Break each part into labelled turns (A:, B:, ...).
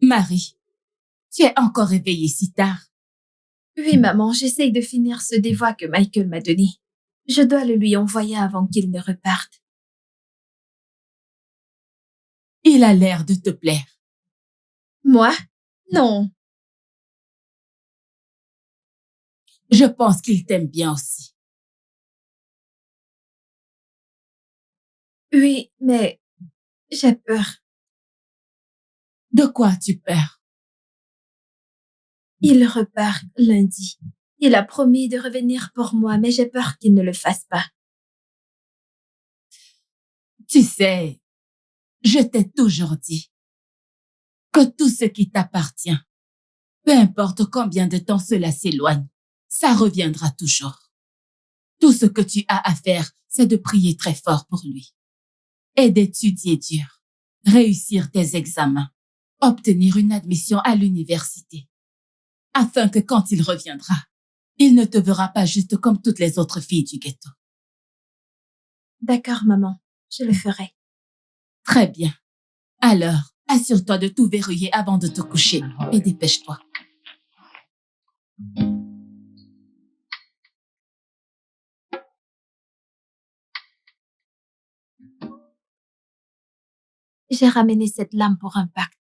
A: Marie, tu es encore réveillée si tard.
B: Oui, maman, j'essaye de finir ce devoir que Michael m'a donné. Je dois le lui envoyer avant qu'il ne reparte.
A: Il a l'air de te plaire.
B: Moi? Non.
A: Je pense qu'il t'aime bien aussi.
B: Oui, mais j'ai peur.
A: De quoi as-tu peur?
B: Il repart lundi. Il a promis de revenir pour moi, mais j'ai peur qu'il ne le fasse pas.
A: Tu sais, je t'ai toujours dit que tout ce qui t'appartient, peu importe combien de temps cela s'éloigne, ça reviendra toujours. Tout ce que tu as à faire, c'est de prier très fort pour lui et d'étudier dur, réussir tes examens, obtenir une admission à l'université, afin que quand il reviendra, il ne te verra pas juste comme toutes les autres filles du ghetto.
B: D'accord, maman, je le ferai.
A: Très bien. Alors, assure-toi de tout verrouiller avant de te coucher et dépêche-toi.
B: J'ai ramené cette lame pour un pacte.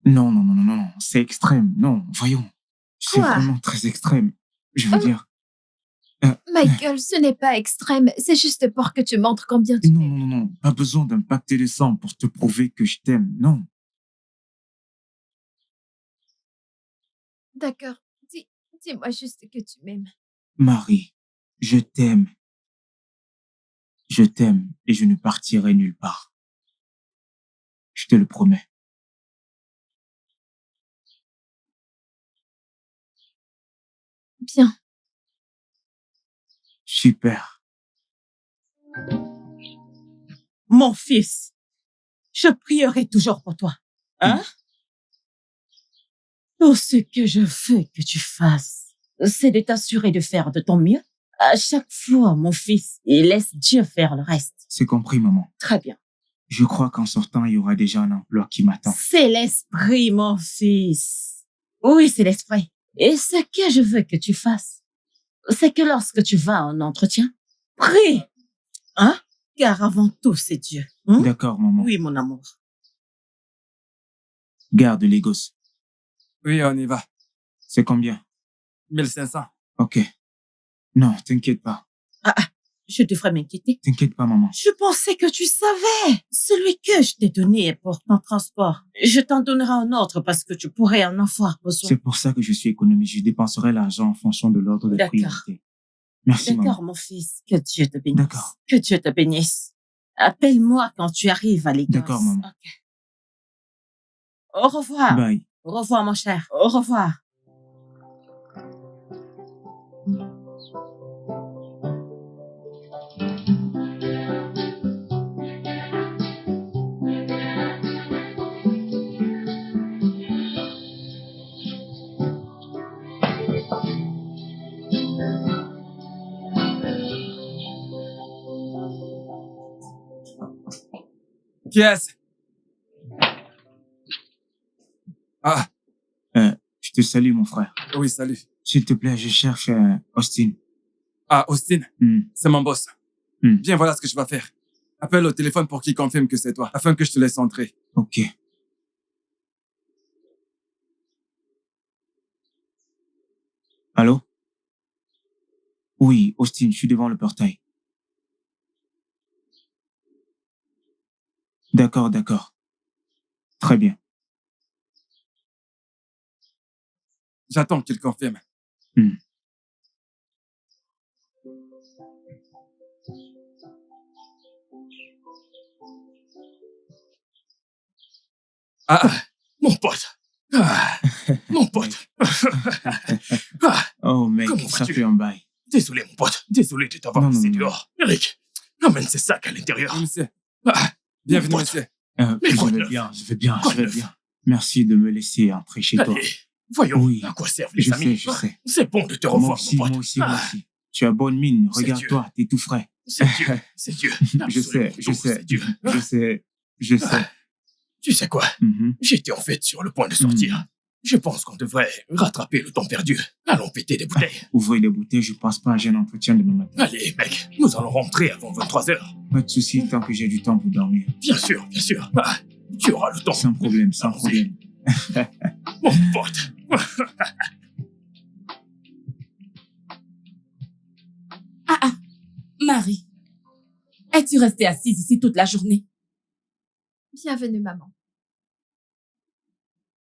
C: Non, c'est extrême. Non, voyons. C'est
B: Quoi?
C: vraiment très extrême. Je veux dire...
B: Michael, ce n'est pas extrême, c'est juste pour que tu montres combien tu m'aimes.
C: Non. Pas besoin d'un pacte de sang pour te prouver que je t'aime. Non.
B: D'accord, dis-moi juste que tu m'aimes.
C: Marie, je t'aime. Je t'aime et je ne partirai nulle part. Je te le promets.
B: Bien.
C: Super.
D: Mon fils, je prierai toujours pour toi. Hein? Tout ce que je veux que tu fasses, c'est de t'assurer de faire de ton mieux. À chaque fois, mon fils, et laisse Dieu faire le reste.
C: C'est compris, maman.
D: Très bien.
C: Je crois qu'en sortant, il y aura déjà un emploi qui m'attend.
D: C'est l'esprit, mon fils. Oui, c'est l'esprit. Et ce que je veux que tu fasses, c'est que lorsque tu vas en entretien, prie. Hein? Car avant tout, c'est Dieu. Hein?
C: D'accord, maman.
D: Oui, mon amour.
C: Garde les gosses.
E: Oui, on y va.
C: C'est combien?
E: 1500.
C: Ok. Non, t'inquiète pas.
D: Je devrais m'inquiéter.
C: T'inquiète pas, maman.
D: Je pensais que tu savais. Celui que je t'ai donné est pour ton transport. Je t'en donnerai un autre parce que tu pourrais en avoir besoin.
C: C'est pour ça que je suis économiste. Je dépenserai l'argent en fonction de l'ordre de
D: D'accord.
C: priorité. Merci, maman.
D: D'accord, mon fils. Que Dieu te bénisse.
C: D'accord.
D: Que Dieu te bénisse. Appelle-moi quand tu arrives à l'église.
C: D'accord, maman.
D: Ok. Au revoir.
C: Bye.
D: Au revoir, mon cher. Au revoir.
E: Qui est-ce? Ah,
C: Je te salue, mon frère.
E: oui, salut.
C: S'il te plaît, je cherche Austin.
E: Ah, Austin, c'est mon boss. Bien, voilà ce que je vais faire. Appelle au téléphone pour qu'il confirme que c'est toi, afin que je te laisse entrer.
C: Ok. Allô? Oui, Austin, je suis devant le portail. D'accord. Très bien.
E: J'attends qu'il confirme.
F: Mon pote. Mon pote.
C: Oh, mec,
F: Comment
C: ça
F: vas-tu?
C: fait un bail.
F: Désolé, mon pote. Désolé de t'avoir
C: Non,
F: laissé
C: non.
F: dehors. Eric, amène ces sacs à l'intérieur.
E: Oui, monsieur.
F: Ah,
E: Bienvenue,
F: mon pote.
E: monsieur.
F: Mais quoi de
C: Je
F: neuf?
C: vais bien. Merci de me laisser entrer chez toi.
F: Allez, voyons,
C: Oui.
F: à quoi servent les
C: Je
F: amis?
C: sais.
F: C'est bon de te
C: Moi
F: revoir,
C: aussi,
F: mon pote.
C: moi aussi. Tu as bonne mine.
F: C'est
C: Regarde-toi, t'es tout frais.
F: C'est Dieu. C'est Dieu.
C: Je sais.
F: Absolument tout, c'est Dieu.
C: Je sais.
F: Tu sais quoi? J'étais en fait sur le point de sortir. Je pense qu'on devrait rattraper le temps perdu. Allons péter des bouteilles.
C: Ouvrez les bouteilles, je passe pas un jeune entretien demain matin.
F: Allez, mec, nous allons rentrer avant 23h.
C: Pas de souci, tant que j'ai du temps pour dormir.
F: Bien sûr, bien sûr. Ah, tu auras le temps.
C: Sans problème, sans
F: Allons-y.
C: problème.
F: Mon pote.
A: Marie, es-tu restée assise ici toute la journée?
B: Bienvenue, maman.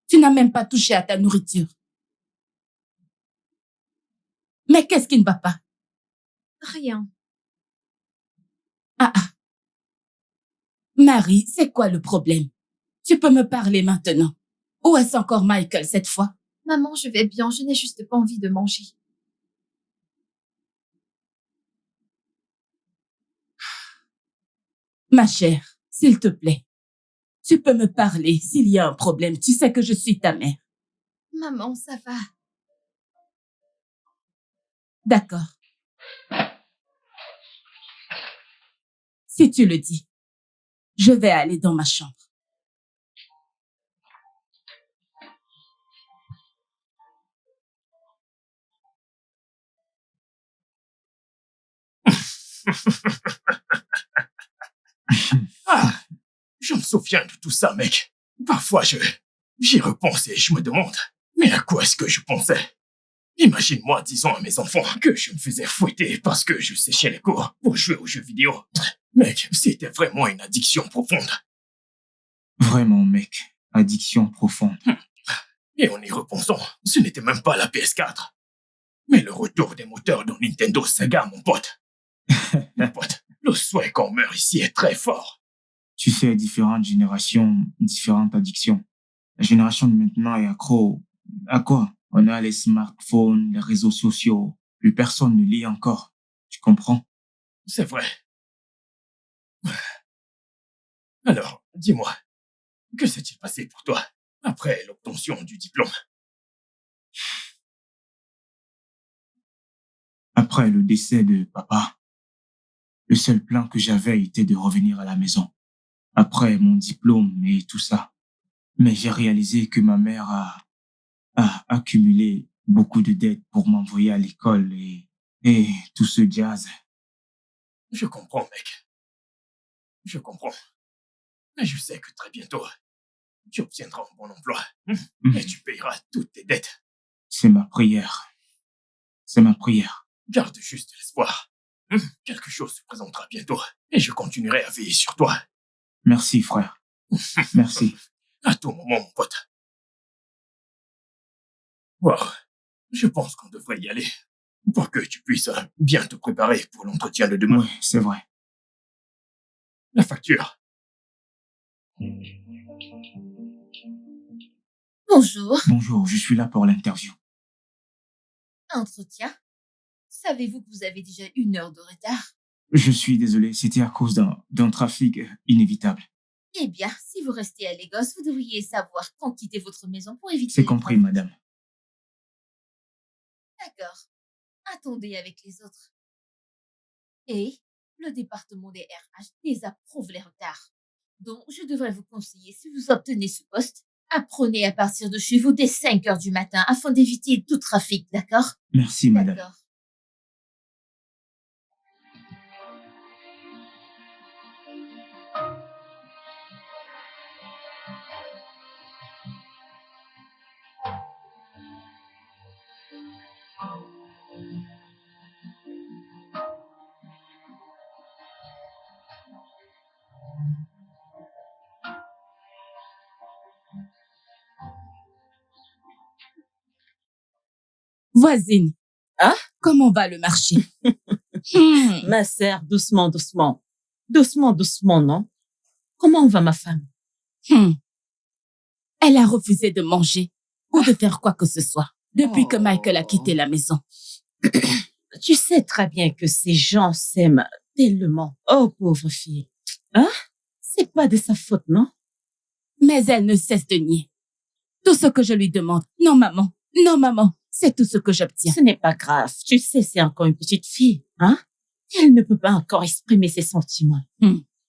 A: Tu n'as même pas touché à ta nourriture. Mais qu'est-ce qui ne va pas?
B: Rien.
A: Marie, c'est quoi le problème? Tu peux me parler maintenant. Ou est-ce encore Michael cette fois?
B: Maman, je vais bien, je n'ai juste pas envie de manger.
A: Ma chère, s'il te plaît, tu peux me parler s'il y a un problème. Tu sais que je suis ta mère.
B: Maman, ça va.
A: D'accord. Si tu le dis, je vais aller dans ma chambre.
F: Ah, je me souviens de tout ça, mec. Parfois, j'y repense et je me demande, mais à quoi est-ce que je pensais? Imagine-moi disant à mes enfants que je me faisais fouetter parce que je séchais les cours pour jouer aux jeux vidéo. Mec, c'était vraiment une addiction profonde.
C: Vraiment, mec. Addiction profonde.
F: Et en y repensant, ce n'était même pas la PS4. Mais le retour des moteurs dans Nintendo Sega, mon pote. Mon pote, le souhait qu'on meurt ici est très fort.
C: Tu sais, différentes générations, différentes addictions. La génération de maintenant est accro. À quoi? On a les smartphones, les réseaux sociaux. Plus personne ne lit encore. Tu comprends?
F: C'est vrai. Alors, dis-moi, que s'est-il passé pour toi après l'obtention du diplôme?
C: Après le décès de papa, le seul plan que j'avais était de revenir à la maison. Après mon diplôme et tout ça. Mais j'ai réalisé que ma mère a accumulé beaucoup de dettes pour m'envoyer à l'école et tout ce jazz.
F: Je comprends, mec. Je comprends. Mais je sais que très bientôt, tu obtiendras un bon emploi. Et tu payeras toutes tes dettes.
C: C'est ma prière. C'est ma prière.
F: Garde juste l'espoir. Quelque chose se présentera bientôt et je continuerai à veiller sur toi.
C: Merci, frère. Merci.
F: À tout moment, mon pote. Wow. Je pense qu'on devrait y aller pour que tu puisses bien te préparer pour l'entretien de demain.
C: Oui, c'est vrai.
F: La facture.
B: Bonjour.
C: Bonjour, je suis là pour l'interview.
B: Entretien. Savez-vous que vous avez déjà 1 heure de retard?
C: Je suis désolé, c'était à cause d'un trafic inévitable.
B: Eh bien, si vous restez à Lagos, vous devriez savoir quand quitter votre maison pour éviter
C: C'est
B: les
C: compris,
B: trafics.
C: madame.
B: D'accord. Attendez avec les autres. Et le département des RH désapprouve les retards. Donc, je devrais vous conseiller, si vous obtenez ce poste, apprenez à partir de chez vous dès 5 heures du matin afin d'éviter tout trafic, d'accord?
C: Merci, madame.
B: D'accord.
A: Voisine.
D: Hein?
A: Comment va le marché?
D: Ma sœur, doucement, doucement. Doucement, doucement, non? Comment va ma femme?
A: Elle a refusé de manger ou de faire quoi que ce soit depuis que Michael a quitté la maison.
D: Tu sais très bien que ces gens s'aiment tellement. Oh, pauvre fille. Hein? C'est pas de sa faute, non?
A: Mais elle ne cesse de nier. Tout ce que je lui demande, non maman, c'est tout ce que j'obtiens.
D: Ce n'est pas grave. Tu sais, c'est encore une petite fille, hein? Elle ne peut pas encore exprimer ses sentiments.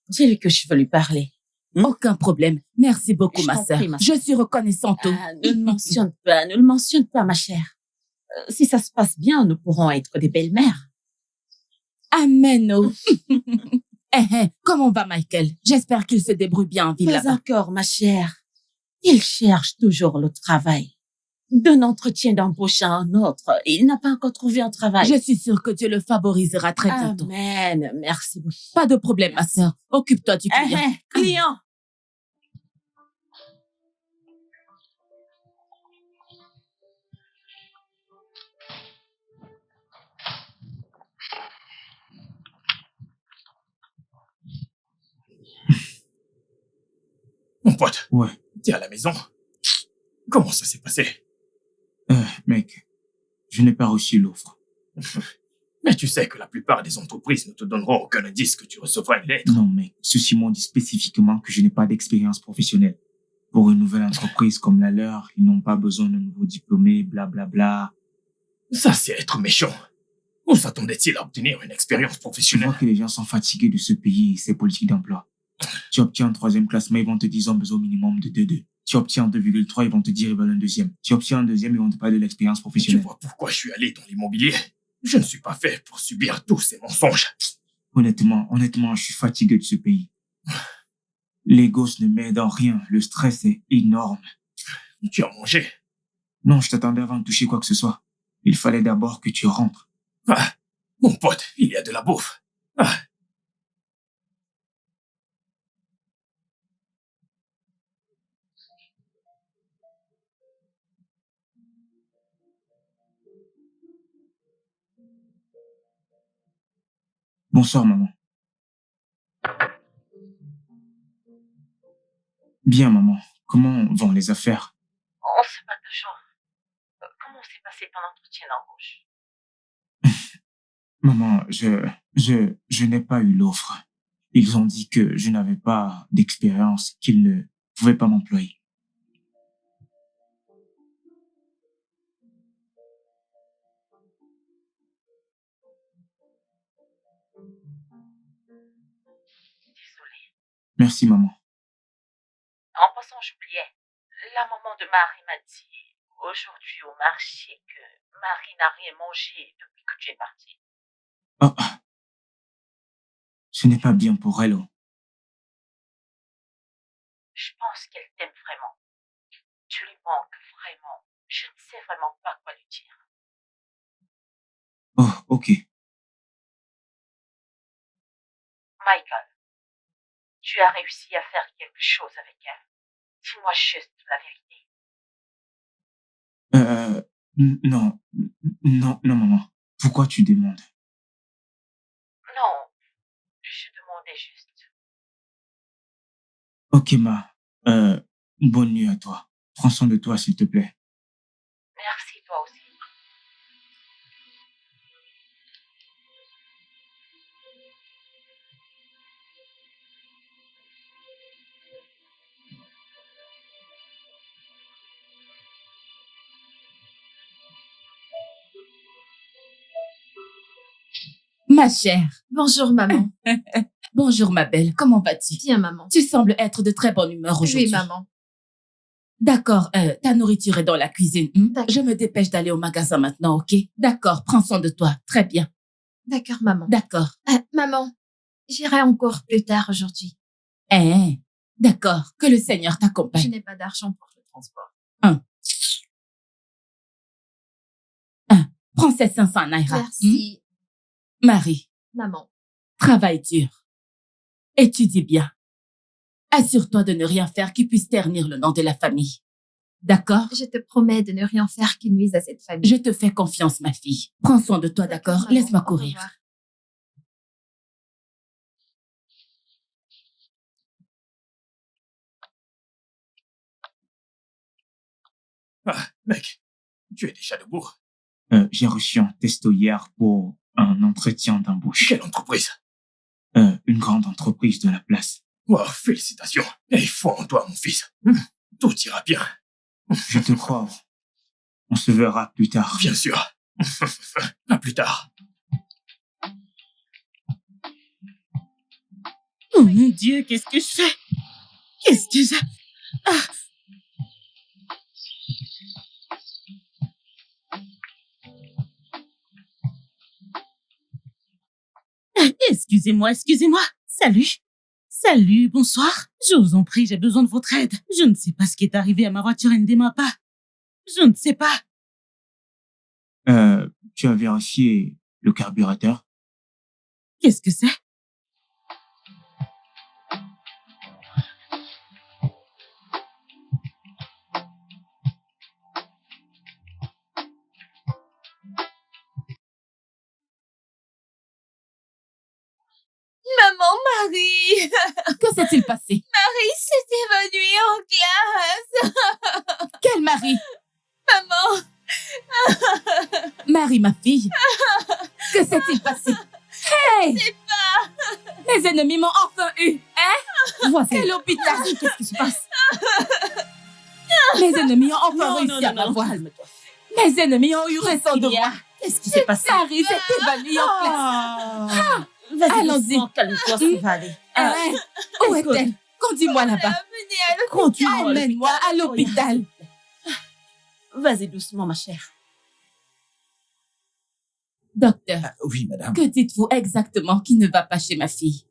D: Dis-lui que je veux lui parler.
A: Aucun problème. Merci beaucoup,
D: Je
A: ma
D: t'en
A: sœur.
D: prie, ma
A: Je suis reconnaissante.
D: Ne le mentionne pas, ne le mentionne pas, ma chère. Si ça se passe bien, nous pourrons être des belles-mères.
A: Amen. Oh. Comment va Michael? J'espère qu'il se débrouille bien en ville
D: Pas
A: là-bas.
D: encore, ma chère. Il cherche toujours le travail. D'un entretien d'embauche à un autre, il n'a pas encore trouvé un travail.
A: Je suis sûre que Dieu le favorisera très bientôt.
D: Amen. Merci beaucoup.
A: Pas de problème, ma sœur. Occupe-toi du client.
D: Client.
F: Mon pote,
C: Ouais.
F: t'es à la maison? Comment ça s'est passé?
C: Mec, je n'ai pas reçu l'offre.
F: Mais tu sais que la plupart des entreprises ne te donneront aucun indice que tu recevras une lettre.
C: Non, mec, ceux-ci m'ont dit spécifiquement que je n'ai pas d'expérience professionnelle. Pour une nouvelle entreprise comme la leur, ils n'ont pas besoin de nouveaux diplômés, blablabla.
F: Ça, c'est être méchant. Où s'attendait-il à obtenir une expérience
C: Tu
F: professionnelle?
C: vois que les gens sont fatigués de ce pays et ses politiques d'emploi. Tu obtiens un 3e classement, ils vont te dire ils ont besoin au minimum de 2,2. Tu obtiens un 2,3, ils vont te dire ils veulent un 2e. Tu obtiens un 2e, ils vont te parler de l'expérience
F: Tu
C: professionnelle.
F: vois pourquoi je suis allé dans l'immobilier? Je ne suis pas fait pour subir tous ces mensonges.
C: Honnêtement, je suis fatigué de ce pays. Les gosses ne m'aident en rien. Le stress est énorme.
F: Tu as mangé?
C: Non, je t'attendais avant de toucher quoi que ce soit. Il fallait d'abord que tu rentres.
F: Ah, mon pote, il y a de la bouffe. Ah,
C: Bonsoir, maman. Bien, maman. Comment vont les affaires?
D: On se bat toujours. Comment s'est passé ton entretien d'embauche?
C: Maman, je n'ai pas eu l'offre. Ils ont dit que je n'avais pas d'expérience, qu'ils ne pouvaient pas m'employer.
D: Désolée.
C: Merci, maman.
D: En passant, j'oubliais. La maman de Marie m'a dit aujourd'hui au marché que Marie n'a rien mangé depuis que tu es parti.
C: Oh, ce n'est pas bien pour elle. Oh.
D: Je pense qu'elle t'aime vraiment. Tu lui manques vraiment. Je ne sais vraiment pas quoi lui dire.
C: Oh, ok.
D: Michael, tu as réussi à faire quelque chose avec elle. Dis-moi juste la vérité.
C: Non, maman. Pourquoi tu demandes?
D: Non, je demandais juste.
C: Ok, ma. Bonne nuit à toi. Prends soin de toi, s'il te plaît.
D: Merci, toi aussi.
A: Ma chère.
B: Bonjour, maman.
A: Bonjour, ma belle. Comment vas-tu?
B: Bien, maman.
A: Tu sembles être de très bonne humeur aujourd'hui.
B: Oui, maman.
A: D'accord, ta nourriture est dans la cuisine.
B: D'accord.
A: Je me dépêche d'aller au magasin maintenant, ok? D'accord, prends soin de toi. Très bien.
B: D'accord, maman.
A: D'accord.
B: Maman, j'irai encore plus tard aujourd'hui.
A: D'accord. Que le Seigneur
B: Je
A: t'accompagne.
B: n'ai pas d'argent pour le transport.
A: Prends ces 500 naira.
B: Merci,
A: Marie,
B: maman.
A: travaille dur. Étudie bien. Assure-toi de ne rien faire qui puisse ternir le nom de la famille. D'accord?
B: Je te promets de ne rien faire qui nuise à cette famille.
A: Je te fais confiance, ma fille. Prends soin de toi, d'accord?
B: maman.
A: Laisse-moi
B: Au
A: courir.
B: revoir.
F: ah, mec, tu es déjà debout.
C: J'ai reçu un testo hier pour un entretien d'embauche.
F: Quelle entreprise?
C: Une grande entreprise de la place.
F: Oh, félicitations. Et foi en toi, mon fils. Tout ira bien.
C: Je te crois. On se verra plus tard.
F: Bien sûr. À plus tard.
D: Oh mon Dieu, qu'est-ce que je fais? Excusez. Excusez-moi, excusez-moi. Salut, bonsoir. Je vous en prie, j'ai besoin de votre aide. Je ne sais pas ce qui est arrivé à ma voiture, elle ne démarre pas. Je ne sais pas.
C: Tu as vérifié le carburateur?
D: Qu'est-ce que c'est?
B: Maman, Marie!
A: Que s'est-il passé?
B: Marie s'est évanouie en classe!
A: Quel mari?
B: Maman!
A: Marie, ma fille. Que s'est-il passé? Hey!
B: Je sais pas!
A: Les ennemis m'ont enfin eu, hein?
D: Voisin.
A: Quel hôpital?
D: Qu'est-ce qui se passe?
A: Les ennemis ont enfin
D: Non,
A: réussi à m'avoir.
D: calme-toi.
A: Mes ennemis ont eu raison de moi.
D: Qu'est-ce qui s'est passé?
A: Marie s'est évanouie en classe.
D: Vas-y,
A: Allons-y.
D: doucement, calme-toi, ça va aller.
A: Hein? Où
D: écoute.
A: est-elle? Conduis-moi là-bas.
B: Venez à l'hôpital!
D: Conduis-moi à
A: Emmène-moi à l'hôpital.
D: Vas-y doucement, ma chère.
A: Docteur,
F: Oui, madame.
A: que dites-vous exactement qui ne va pas chez ma fille?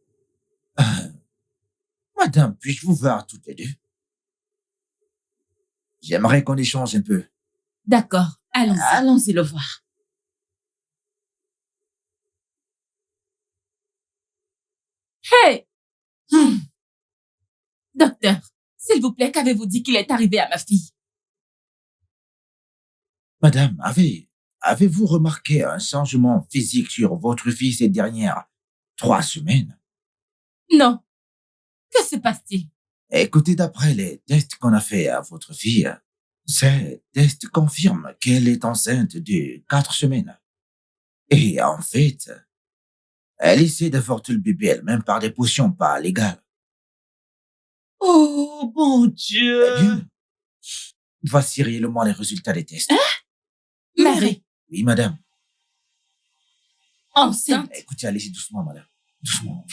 F: Madame, puis-je vous voir toutes les deux? J'aimerais qu'on échange un peu.
A: D'accord, allons-y.
D: Allons-y le voir.
A: Hey! Docteur, s'il vous plaît, qu'avez-vous dit qu'il est arrivé à ma fille?
F: Madame, avez-vous remarqué un changement physique sur votre fille ces dernières 3 semaines?
A: Non. Que se passe-t-il?
F: Écoutez, d'après les tests qu'on a fait à votre fille, ces tests confirment qu'elle est enceinte de 4 semaines. Et en fait, elle essaie d'avorter le bébé elle-même par des potions pas légales.
D: Oh, mon Dieu.
F: Eh bien, voici réellement les résultats des tests.
A: Marie,
F: Oui, madame.
A: enceinte.
F: Écoutez, allez-y doucement, madame. Doucement.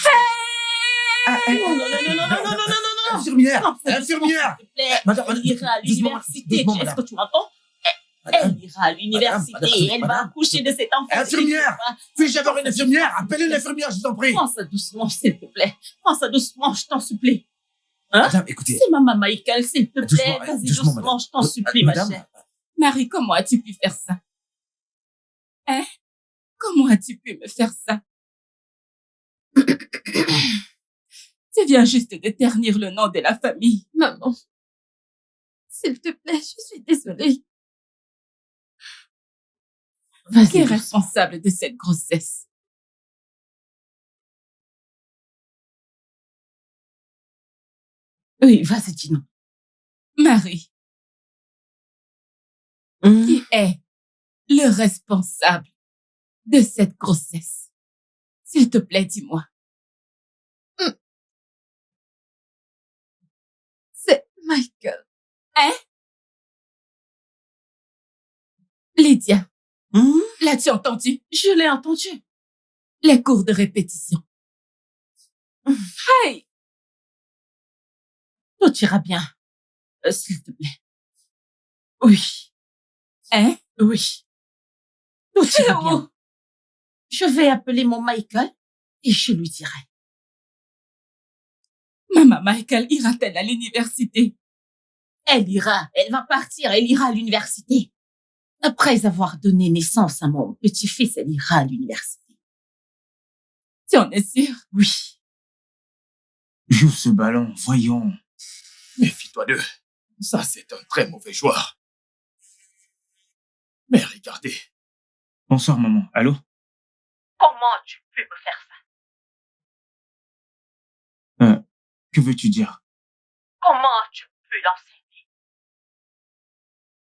D: Non, non, non, non, non, non, non, non, non, non.
F: Infirmière!
D: Non, fais
F: Infirmière!
D: S'il te plaît.
F: Madame,
D: Elle ira à
F: doucement,
D: l'université.
F: doucement,
D: Est-ce
F: madame.
D: que tu m'entends?
F: Madame,
D: Elle ira à l'université.
F: madame,
D: Elle va
F: madame.
D: accoucher de cet enfant.
F: Infirmière! Puis-je avoir une infirmière? Appelez l'infirmière, je vous en prie.
D: Prends ça doucement, s'il te plaît. Prends ça doucement, je t'en supplie. Hein?
F: Madame, écoutez.
D: C'est maman Michael, s'il te plaît.
F: Doucement,
D: Vas-y
F: doucement,
D: doucement,
F: madame.
D: je t'en supplie, ma
F: Madame,
D: chère.
A: Marie, comment as-tu pu faire ça? Hein? Comment as-tu pu me faire ça? Tu viens juste de ternir le nom de la famille.
B: Maman, s'il te plaît, je suis désolée.
A: Qui est
D: Vas-y, doucement.
A: responsable de cette grossesse?
D: Oui, vas-y, dis-nous.
A: Marie,
D: Hum.
A: qui est le responsable de cette grossesse? S'il te plaît, dis-moi.
B: C'est Michael.
A: Lydia,
D: Hum?
A: l'as-tu entendu?
D: Je l'ai entendu.
A: Les cours de répétition. Hey!
D: Tout ira bien. S'il te plaît. Oui,
A: Hein?
D: oui. Tout ira
A: Oh!
D: bien. Je vais appeler mon Michael et je lui dirai.
A: Maman Michael ira-t-elle à l'université?
D: Elle va partir, elle ira à l'université. Après avoir donné naissance à mon petit-fils, elle ira à l'université.
A: Tu en es sûre?
D: Oui.
C: Joue ce ballon, voyons.
F: Méfie-toi d'eux. Ça, c'est un très mauvais joueur. Mais regardez,
C: Bonsoir, maman. Allô?
D: Comment tu peux me faire ça?
C: Que veux-tu dire?
D: Comment tu peux l'enseigner?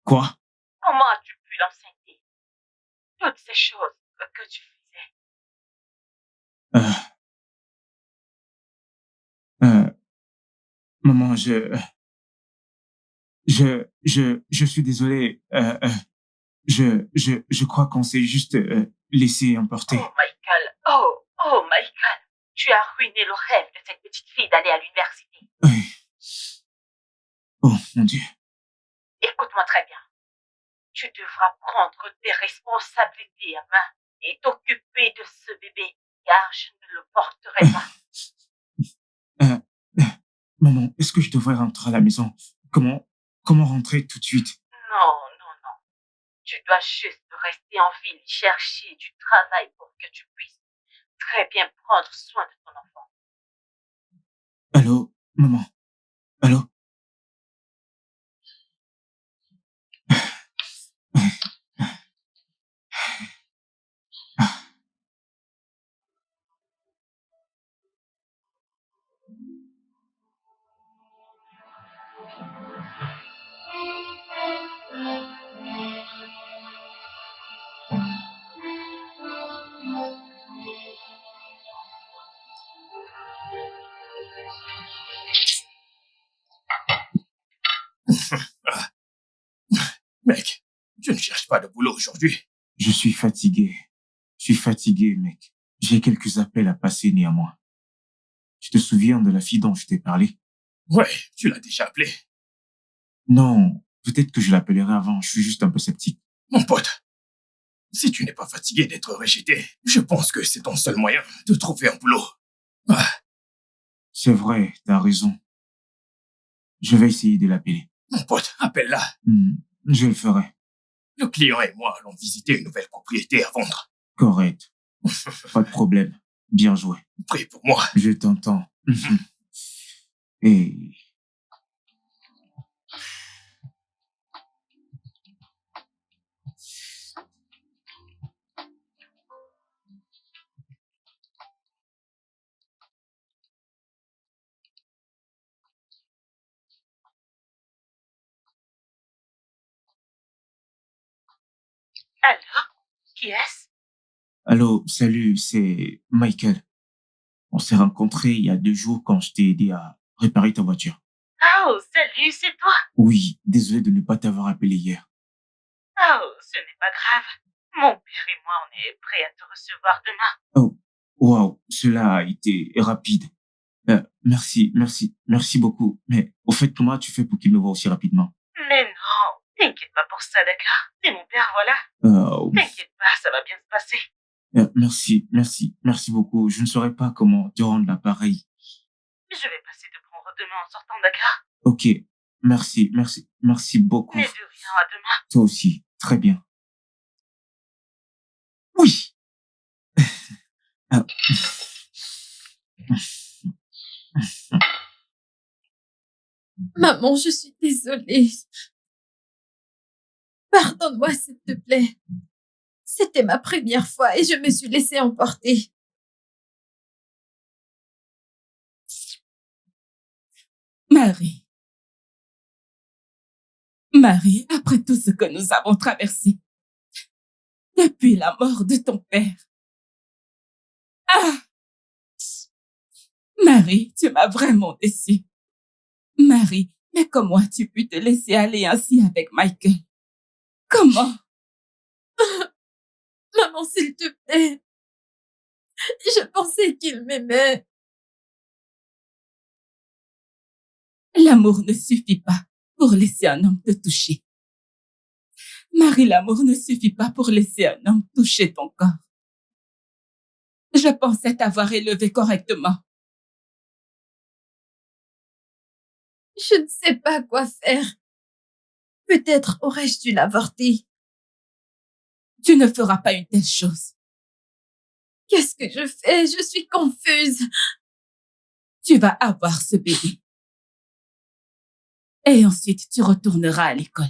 C: Quoi?
D: Comment tu peux l'enseigner? Toutes ces choses que tu faisais.
C: Maman, je suis désolé. Je crois qu'on s'est juste laissé emporter.
D: Oh, Michael. Oh, Michael. Tu as ruiné le rêve de cette petite fille d'aller à l'université.
C: Oui, Oh, mon Dieu.
D: Écoute-moi très bien. Tu devras prendre tes responsabilités à main et t'occuper de ce bébé, car je ne le porterai pas.
C: Maman, est-ce que je devrais rentrer à la maison? Comment rentrer tout de suite?
D: Non, non, non. Tu dois juste rester en ville, chercher du travail pour que tu puisses très bien prendre soin de ton enfant.
C: Allô, maman? Allô?
F: Mec, je ne cherche pas de boulot aujourd'hui.
C: Je suis fatigué. Je suis fatigué, mec. J'ai quelques appels à passer néanmoins. Tu te souviens de la fille dont je t'ai parlé?
F: Ouais, tu l'as déjà appelée.
C: Non, peut-être que je l'appellerai avant. Je suis juste un peu sceptique.
F: Mon pote, si tu n'es pas fatigué d'être rejeté, je pense que c'est ton seul moyen de trouver un boulot. Ah,
C: C'est vrai, t'as raison. Je vais essayer de l'appeler.
F: mon pote, appelle-la.
C: Je le ferai.
F: Le client et moi allons visiter une nouvelle propriété à vendre.
C: Correct. Pas de problème. Bien joué.
F: Prie pour moi.
C: Je t'entends. Et...
D: Allô? Qui est-ce?
C: Allô, salut, c'est Michael. On s'est rencontrés il y a 2 jours quand je t'ai aidé à réparer ta voiture.
D: Oh, salut, c'est toi?
C: Oui, désolé de ne pas t'avoir appelé hier.
D: Oh, ce n'est pas grave. Mon père et moi, on est prêts à te recevoir demain.
C: Oh, waouh, cela a été rapide. Merci beaucoup. Mais au fait, comment tu fais pour qu'il me voie aussi rapidement?
D: Mais non, t'inquiète pas pour ça, d'accord? C'est mon père, voilà. T'inquiète pas, ça va bien se passer.
C: Merci beaucoup. Je ne saurais pas comment te rendre l'appareil.
D: Je vais passer te prendre demain en sortant, d'accord?
C: Ok, merci beaucoup.
D: Mais de rien, à demain.
C: Toi aussi, très bien. Oui. Ah.
A: Maman, je suis désolée. Pardonne-moi, s'il te plaît. C'était ma première fois et je me suis laissée emporter. Marie, après tout ce que nous avons traversé, depuis la mort de ton père. Ah! Marie, tu m'as vraiment déçue. Marie, mais comment as-tu pu te laisser aller ainsi avec Michael? Comment? Maman, s'il te plaît. Je pensais qu'il m'aimait. L'amour ne suffit pas pour laisser un homme te toucher. Marie, l'amour ne suffit pas pour laisser un homme toucher ton corps. Je pensais t'avoir élevé correctement. Je ne sais pas quoi faire. Peut-être aurais-je dû l'avorter. Tu ne feras pas une telle chose. Qu'est-ce que je fais? Je suis confuse. Tu vas avoir ce bébé. Et ensuite, tu retourneras à l'école.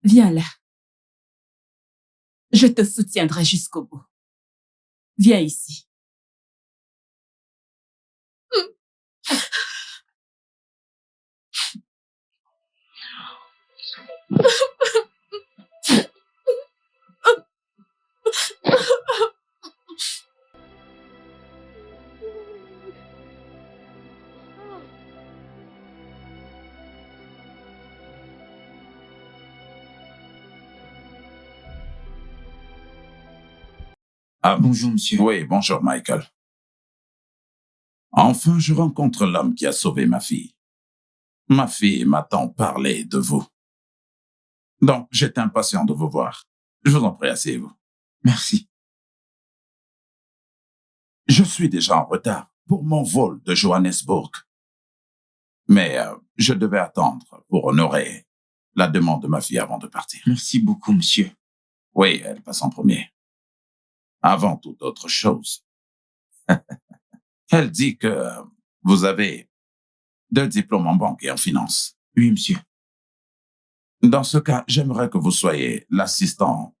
A: Viens là. Je te soutiendrai jusqu'au bout. Viens ici.
C: Ah, bonjour, monsieur.
G: Oui, bonjour, Michael. Enfin, je rencontre l'homme qui a sauvé ma fille. Ma fille m'a tant parlé de vous. Donc, j'étais impatient de vous voir. Je vous en prie, asseyez-vous.
C: Merci.
G: Je suis déjà en retard pour mon vol de Johannesburg. Mais je devais attendre pour honorer la demande de ma fille avant de partir.
C: Merci beaucoup, monsieur.
G: Oui, elle passe en premier. Avant toute autre chose. Elle dit que vous avez 2 diplômes en banque et en finance.
C: Oui, monsieur.
G: Dans ce cas, j'aimerais que vous soyez l'assistant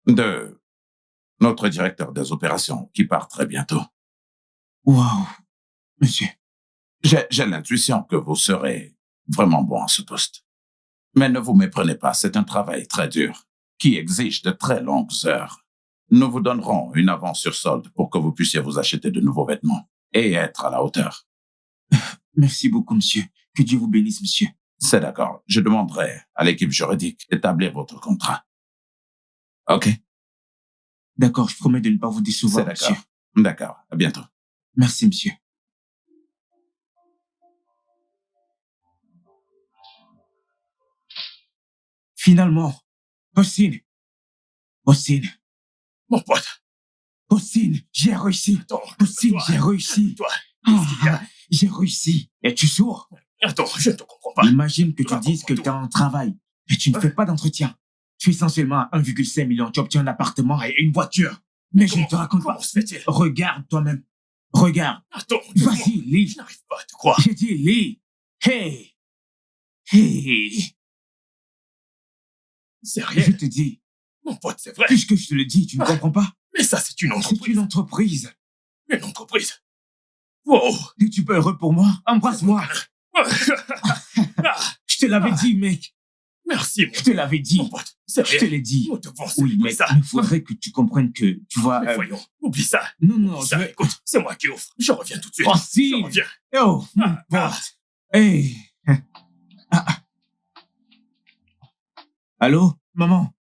G: de notre directeur des opérations qui part très bientôt.
C: Waouh, monsieur.
G: J'ai l'intuition que vous serez vraiment bon à ce poste. Mais ne vous méprenez pas, c'est un travail très dur qui exige de très longues heures. Nous vous donnerons une avance sur solde pour que vous puissiez vous acheter de nouveaux vêtements et être à la hauteur.
C: Merci beaucoup, monsieur. Que Dieu vous bénisse, monsieur.
G: C'est d'accord. Je demanderai à l'équipe juridique d'établir votre contrat. OK?
C: D'accord, je promets de ne pas vous décevoir,
G: C'est
C: monsieur.
G: d'accord. D'accord. À bientôt.
C: Merci, monsieur. Finalement, Austin.
F: Mon pote,
C: Austin, j'ai réussi.
F: attends.
C: Austin,
F: Toi,
C: j'ai réussi.
F: Toi, qu'est-ce qu'il y a?
C: J'ai réussi. Es-tu sourd?
F: Attends, je ne te comprends pas.
C: Imagine que tu
F: Raconte-moi
C: dises que
F: tout.
C: tu as un travail, mais tu ne fais pas d'entretien. Tu es essentiellement à 1,5 million, tu obtiens un appartement et une voiture. Mais je ne te raconte pas.
F: Comment se fait-il?
C: Regarde toi-même. Regarde.
F: Attends,
C: Vas-y, lis.
F: je n'arrive pas à te croire.
C: J'ai dit lis. Hey. Hey.
F: C'est
C: Je
F: rien.
C: te dis,
F: Mon pote, c'est vrai.
C: puisque je te le dis, tu ne comprends pas?
F: Mais ça, c'est une
C: C'est
F: entreprise.
C: une entreprise.
F: Une entreprise. Wow.
C: Es-tu pas heureux pour moi? Embrasse-moi.
F: Ah,
C: Je te l'avais dit, mec.
F: merci,
C: Je te l'avais dit.
F: mon pote. C'est
C: Je te
F: rien.
C: l'ai dit.
F: Nous devons
C: Oui,
F: célébrer
C: mais
F: ça.
C: il faudrait que tu comprennes que, tu vois...
F: Mais voyons, oublie ça.
C: Non, non,
F: Ça, écoute, c'est moi qui offre. Je reviens tout de suite.
C: Oh, si.
F: Je reviens.
C: Oh, mon
F: Ah, ah.
C: pote. Hey. Ah. Allô, maman?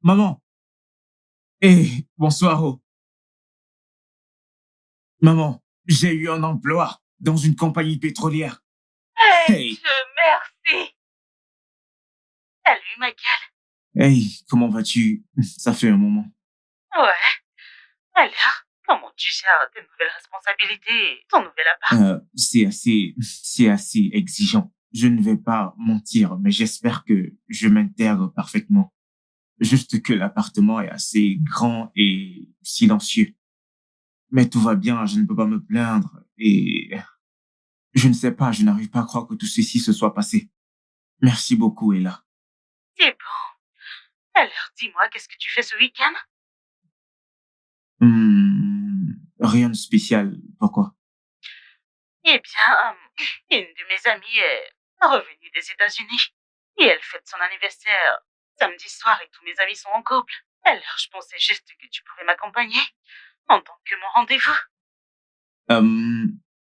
C: Maman? Hey, bonsoir. Oh. Maman, j'ai eu un emploi dans une compagnie pétrolière. Hey.
D: Dieu merci. Salut, Michael.
C: Hey, comment vas-tu? Ça fait un moment.
D: Ouais. Alors, comment tu gères tes nouvelles responsabilités et ton nouvel appart?
C: C'est assez exigeant. Je ne vais pas mentir, mais j'espère que je m'intègre parfaitement. Juste que l'appartement est assez grand et silencieux. Mais tout va bien, je ne peux pas me plaindre et je ne sais pas, je n'arrive pas à croire que tout ceci se soit passé. Merci beaucoup, Ella.
D: C'est bon. Alors, dis-moi, qu'est-ce que tu fais ce week-end?
C: Rien de spécial. Pourquoi?
D: Eh bien, une de mes amies est revenue des États-Unis et elle fête son anniversaire samedi soir et tous mes amis sont en couple. Alors, je pensais juste que tu pouvais m'accompagner en tant que mon rendez-vous.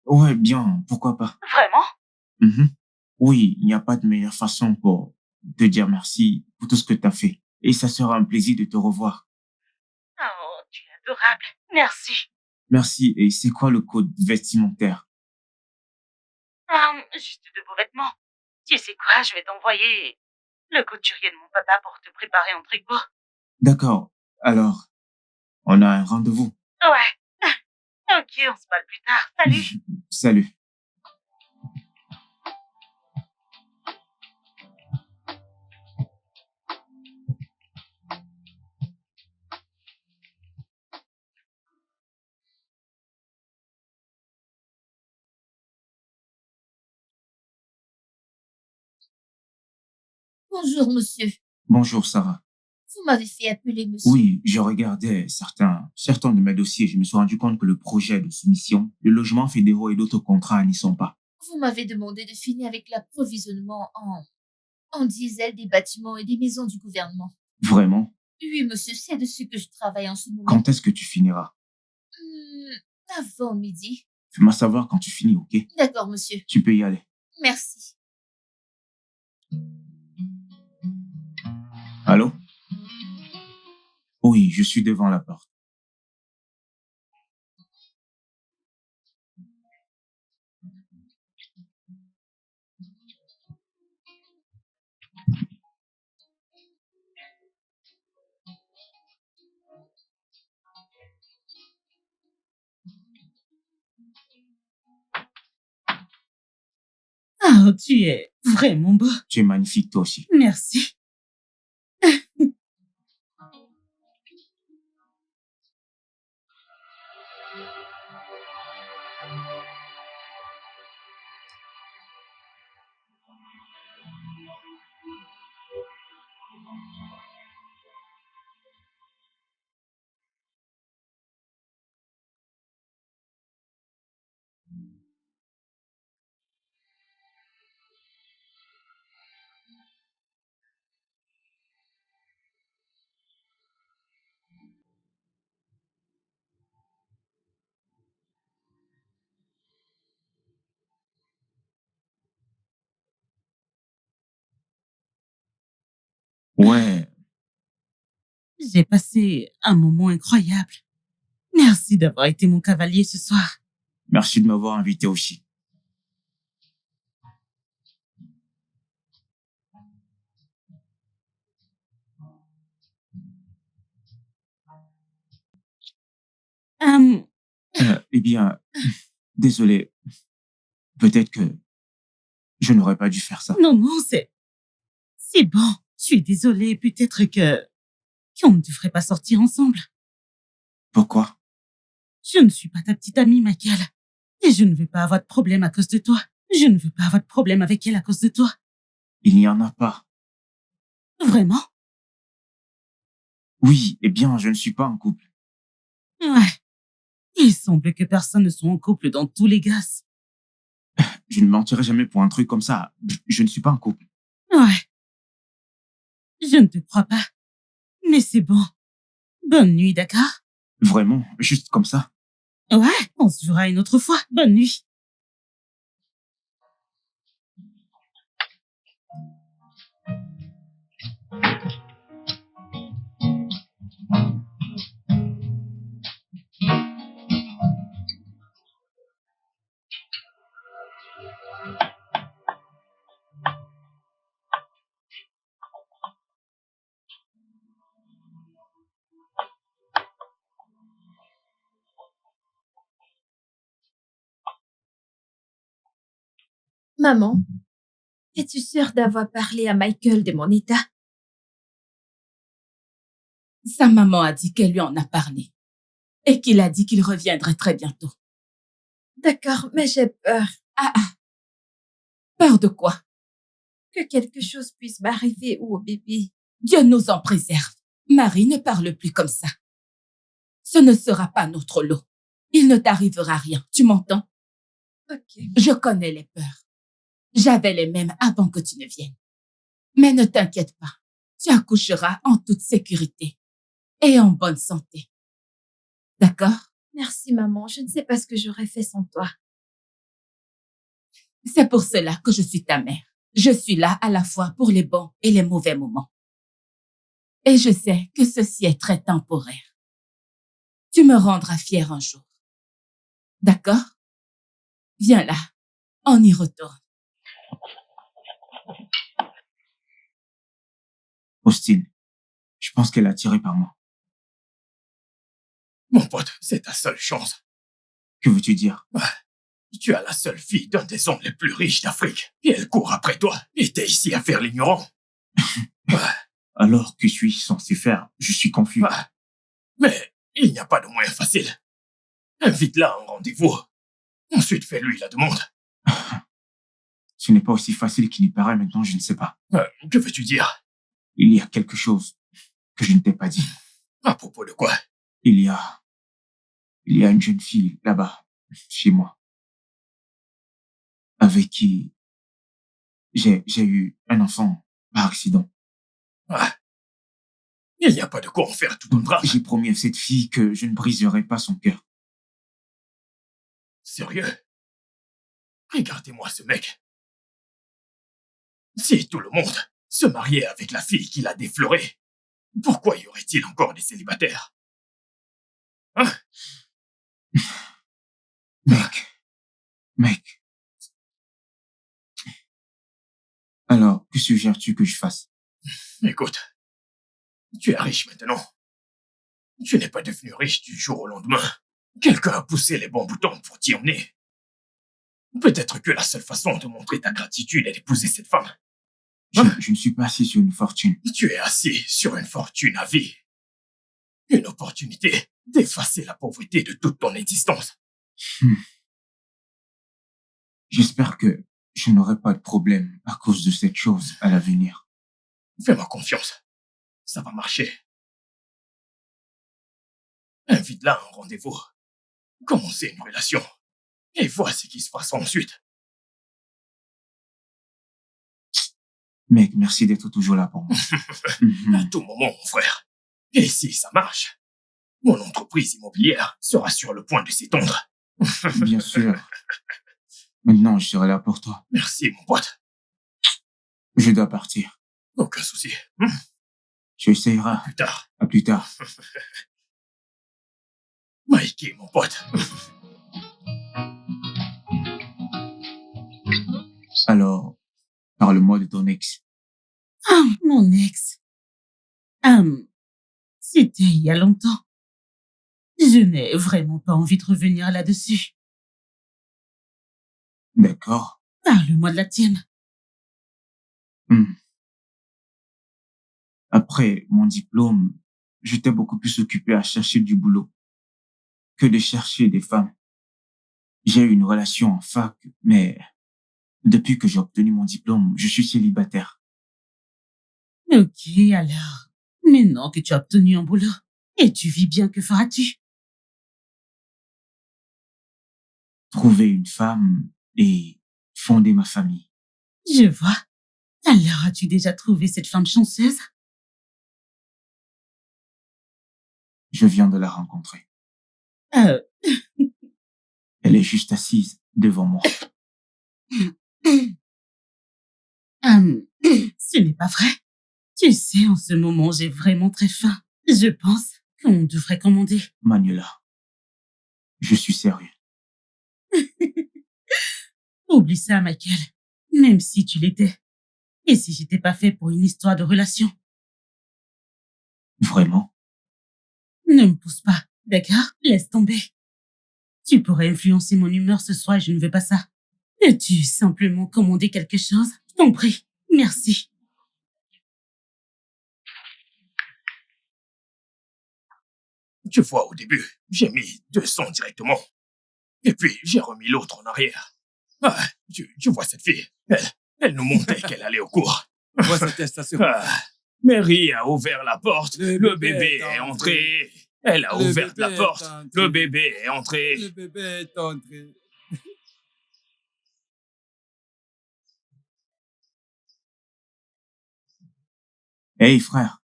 C: Ouais, bien, pourquoi pas.
D: Vraiment?
C: Oui, il n'y a pas de meilleure façon pour te dire merci pour tout ce que tu as fait. Et ça sera un plaisir de te revoir.
D: Oh, tu es adorable. Merci.
C: Merci. Et c'est quoi le code vestimentaire?
D: Juste de beaux vêtements. Tu sais quoi, je vais t'envoyer le couturier de mon papa pour te préparer un tricot.
C: D'accord. Alors, on a un rendez-vous.
D: Ouais. Ok, on se parle plus tard. Salut.
C: Salut.
B: Bonjour, monsieur.
C: Bonjour, Sarah.
B: Vous m'avez fait appeler monsieur.
C: Oui, je regardais certains de mes dossiers. Je me suis rendu compte que le projet de soumission, le logement fédéraux et d'autres contrats n'y sont pas.
B: Vous m'avez demandé de finir avec l'approvisionnement en diesel des bâtiments et des maisons du gouvernement.
C: Vraiment?
B: Oui, monsieur, c'est dessus que je travaille en ce moment.
C: Quand est-ce que tu finiras?
B: Avant midi.
C: Fais-moi savoir quand tu finis, ok?
B: D'accord, monsieur.
C: Tu peux y aller.
B: Merci.
C: Allô? Oui, je suis devant la porte.
D: Ah, tu es vraiment beau.
C: Tu es magnifique, toi aussi.
D: Merci.
C: Ouais,
D: J'ai passé un moment incroyable. Merci d'avoir été mon cavalier ce soir.
C: merci de m'avoir invité aussi.
D: Hum,
C: Eh bien, désolé. Peut-être que je n'aurais pas dû faire ça.
D: non, non, c'est bon. Je suis désolée. Peut-être qu'on ne devrait pas sortir ensemble.
C: Pourquoi?
D: Je ne suis pas ta petite amie, Michael. Et je ne veux pas avoir de problème à cause de toi. Je ne veux pas avoir de problème avec elle à cause de toi.
C: Il n'y en a pas.
D: Vraiment?
C: Oui, eh bien, je ne suis pas en couple.
D: Ouais. Il semble que personne ne soit en couple dans tous les gars.
C: Je ne mentirai jamais pour un truc comme ça. Je ne suis pas en couple.
D: Ouais. Je ne te crois pas. Mais c'est bon. Bonne nuit, d'accord?
C: Vraiment, juste comme ça.
D: Ouais, on se verra une autre fois. Bonne nuit.
B: Maman, es-tu sûre d'avoir parlé à Michael de mon état?
A: Sa maman a dit qu'elle lui en a parlé et qu'il a dit qu'il reviendrait très bientôt.
B: D'accord, mais j'ai peur
A: Ah ah. Peur de quoi?
B: que quelque chose puisse m'arriver ou au bébé.
A: Dieu nous en préserve. Marie, ne parle plus comme ça. Ce ne sera pas notre lot. Il ne t'arrivera rien, tu m'entends?
B: Ok.
A: Je connais les peurs. J'avais les mêmes avant que tu ne viennes. Mais ne t'inquiète pas, tu accoucheras en toute sécurité et en bonne santé. D'accord?
B: Merci, maman. Je ne sais pas ce que j'aurais fait sans toi.
A: C'est pour cela que je suis ta mère. Je suis là à la fois pour les bons et les mauvais moments. Et je sais que ceci est très temporaire. Tu me rendras fière un jour. D'accord? Viens là, on y retourne.
C: Austin, je pense qu'elle est attirée par moi.
F: Mon pote, c'est ta seule chance.
C: Que veux-tu dire?
F: Tu as la seule fille d'un des hommes les plus riches d'Afrique. Et elle court après toi. Et t'es ici à faire l'ignorant.
C: Alors, que suis-je censé faire? Je suis confus.
F: Mais il n'y a pas de moyen facile. Invite-la à un rendez-vous. Ensuite, fais-lui la demande.
C: Ce n'est pas aussi facile qu'il n'y paraît maintenant, je ne sais pas.
F: Que veux-tu dire?
C: Il y a quelque chose que je ne t'ai pas dit.
F: À propos de quoi?
C: Il y a une jeune fille là-bas, chez moi, avec qui j'ai eu un enfant par accident.
F: Il n'y a pas de quoi en faire tout un drame.
C: J'ai promis à cette fille que je ne briserai pas son cœur.
F: Sérieux? Regardez-moi ce mec. Si tout le monde se mariait avec la fille qu'il a déflorée, pourquoi y aurait-il encore des célibataires? Hein?
C: Mec. Alors, que suggères-tu que je fasse?
F: Écoute, tu es riche maintenant. Tu n'es pas devenu riche du jour au lendemain. Quelqu'un a poussé les bons boutons pour t'y emmener. Peut-être que la seule façon de montrer ta gratitude est d'épouser cette femme.
C: Je ne suis pas assis sur une fortune.
F: Tu es assis sur une fortune à vie. Une opportunité d'effacer la pauvreté de toute ton existence.
C: J'espère que je n'aurai pas de problème à cause de cette chose à l'avenir.
F: Fais-moi confiance. Ça va marcher. Invite-la à un rendez-vous. Commencez une relation. Et vois ce qui se passe ensuite.
C: Mec, merci d'être toujours là pour moi.
F: À tout moment, mon frère. Et si ça marche, mon entreprise immobilière sera sur le point de s'étendre.
C: Bien sûr. Maintenant, je serai là pour toi.
F: Merci, mon pote.
C: Je dois partir.
F: Aucun souci.
C: Tu essayeras.
F: Plus tard.
C: À plus tard.
F: Mikey, mon pote.
C: Alors, parle-moi de ton ex.
D: Ah, mon ex. C'était il y a longtemps. Je n'ai vraiment pas envie de revenir là-dessus.
C: D'accord.
D: Parle-moi de la tienne.
C: Après mon diplôme, j'étais beaucoup plus occupé à chercher du boulot que de chercher des femmes. J'ai eu une relation en fac, mais depuis que j'ai obtenu mon diplôme, je suis célibataire.
D: Ok, alors. Maintenant que tu as obtenu un boulot et tu vis bien, que feras-tu?
C: Trouver une femme et fonder ma famille.
D: Je vois. Alors, as-tu déjà trouvé cette femme chanceuse?
C: Je viens de la rencontrer. Elle est juste assise devant moi.
D: Ce n'est pas vrai. Tu sais, en ce moment, j'ai vraiment très faim. Je pense qu'on devrait commander.
C: Manuela, je suis sérieux.
D: Oublie ça, Michael. Même si tu l'étais. Et si j'étais pas fait pour une histoire de relation?
C: Vraiment?
D: Ne me pousse pas, d'accord? Laisse tomber. Tu pourrais influencer mon humeur ce soir et je ne veux pas ça. Peux-tu simplement commander quelque chose? Je t'en prie. Merci.
F: Tu vois, au début, j'ai mis 200 directement. Et puis, j'ai remis l'autre en arrière. Ah, tu vois cette fille. Elle nous montait qu'elle allait au cours.
E: Vois cette testation.
F: Mary a ouvert la porte. Le bébé est entré. Elle a ouvert la porte. Le bébé est entré.
E: Le bébé est entré.
C: Hey, frère.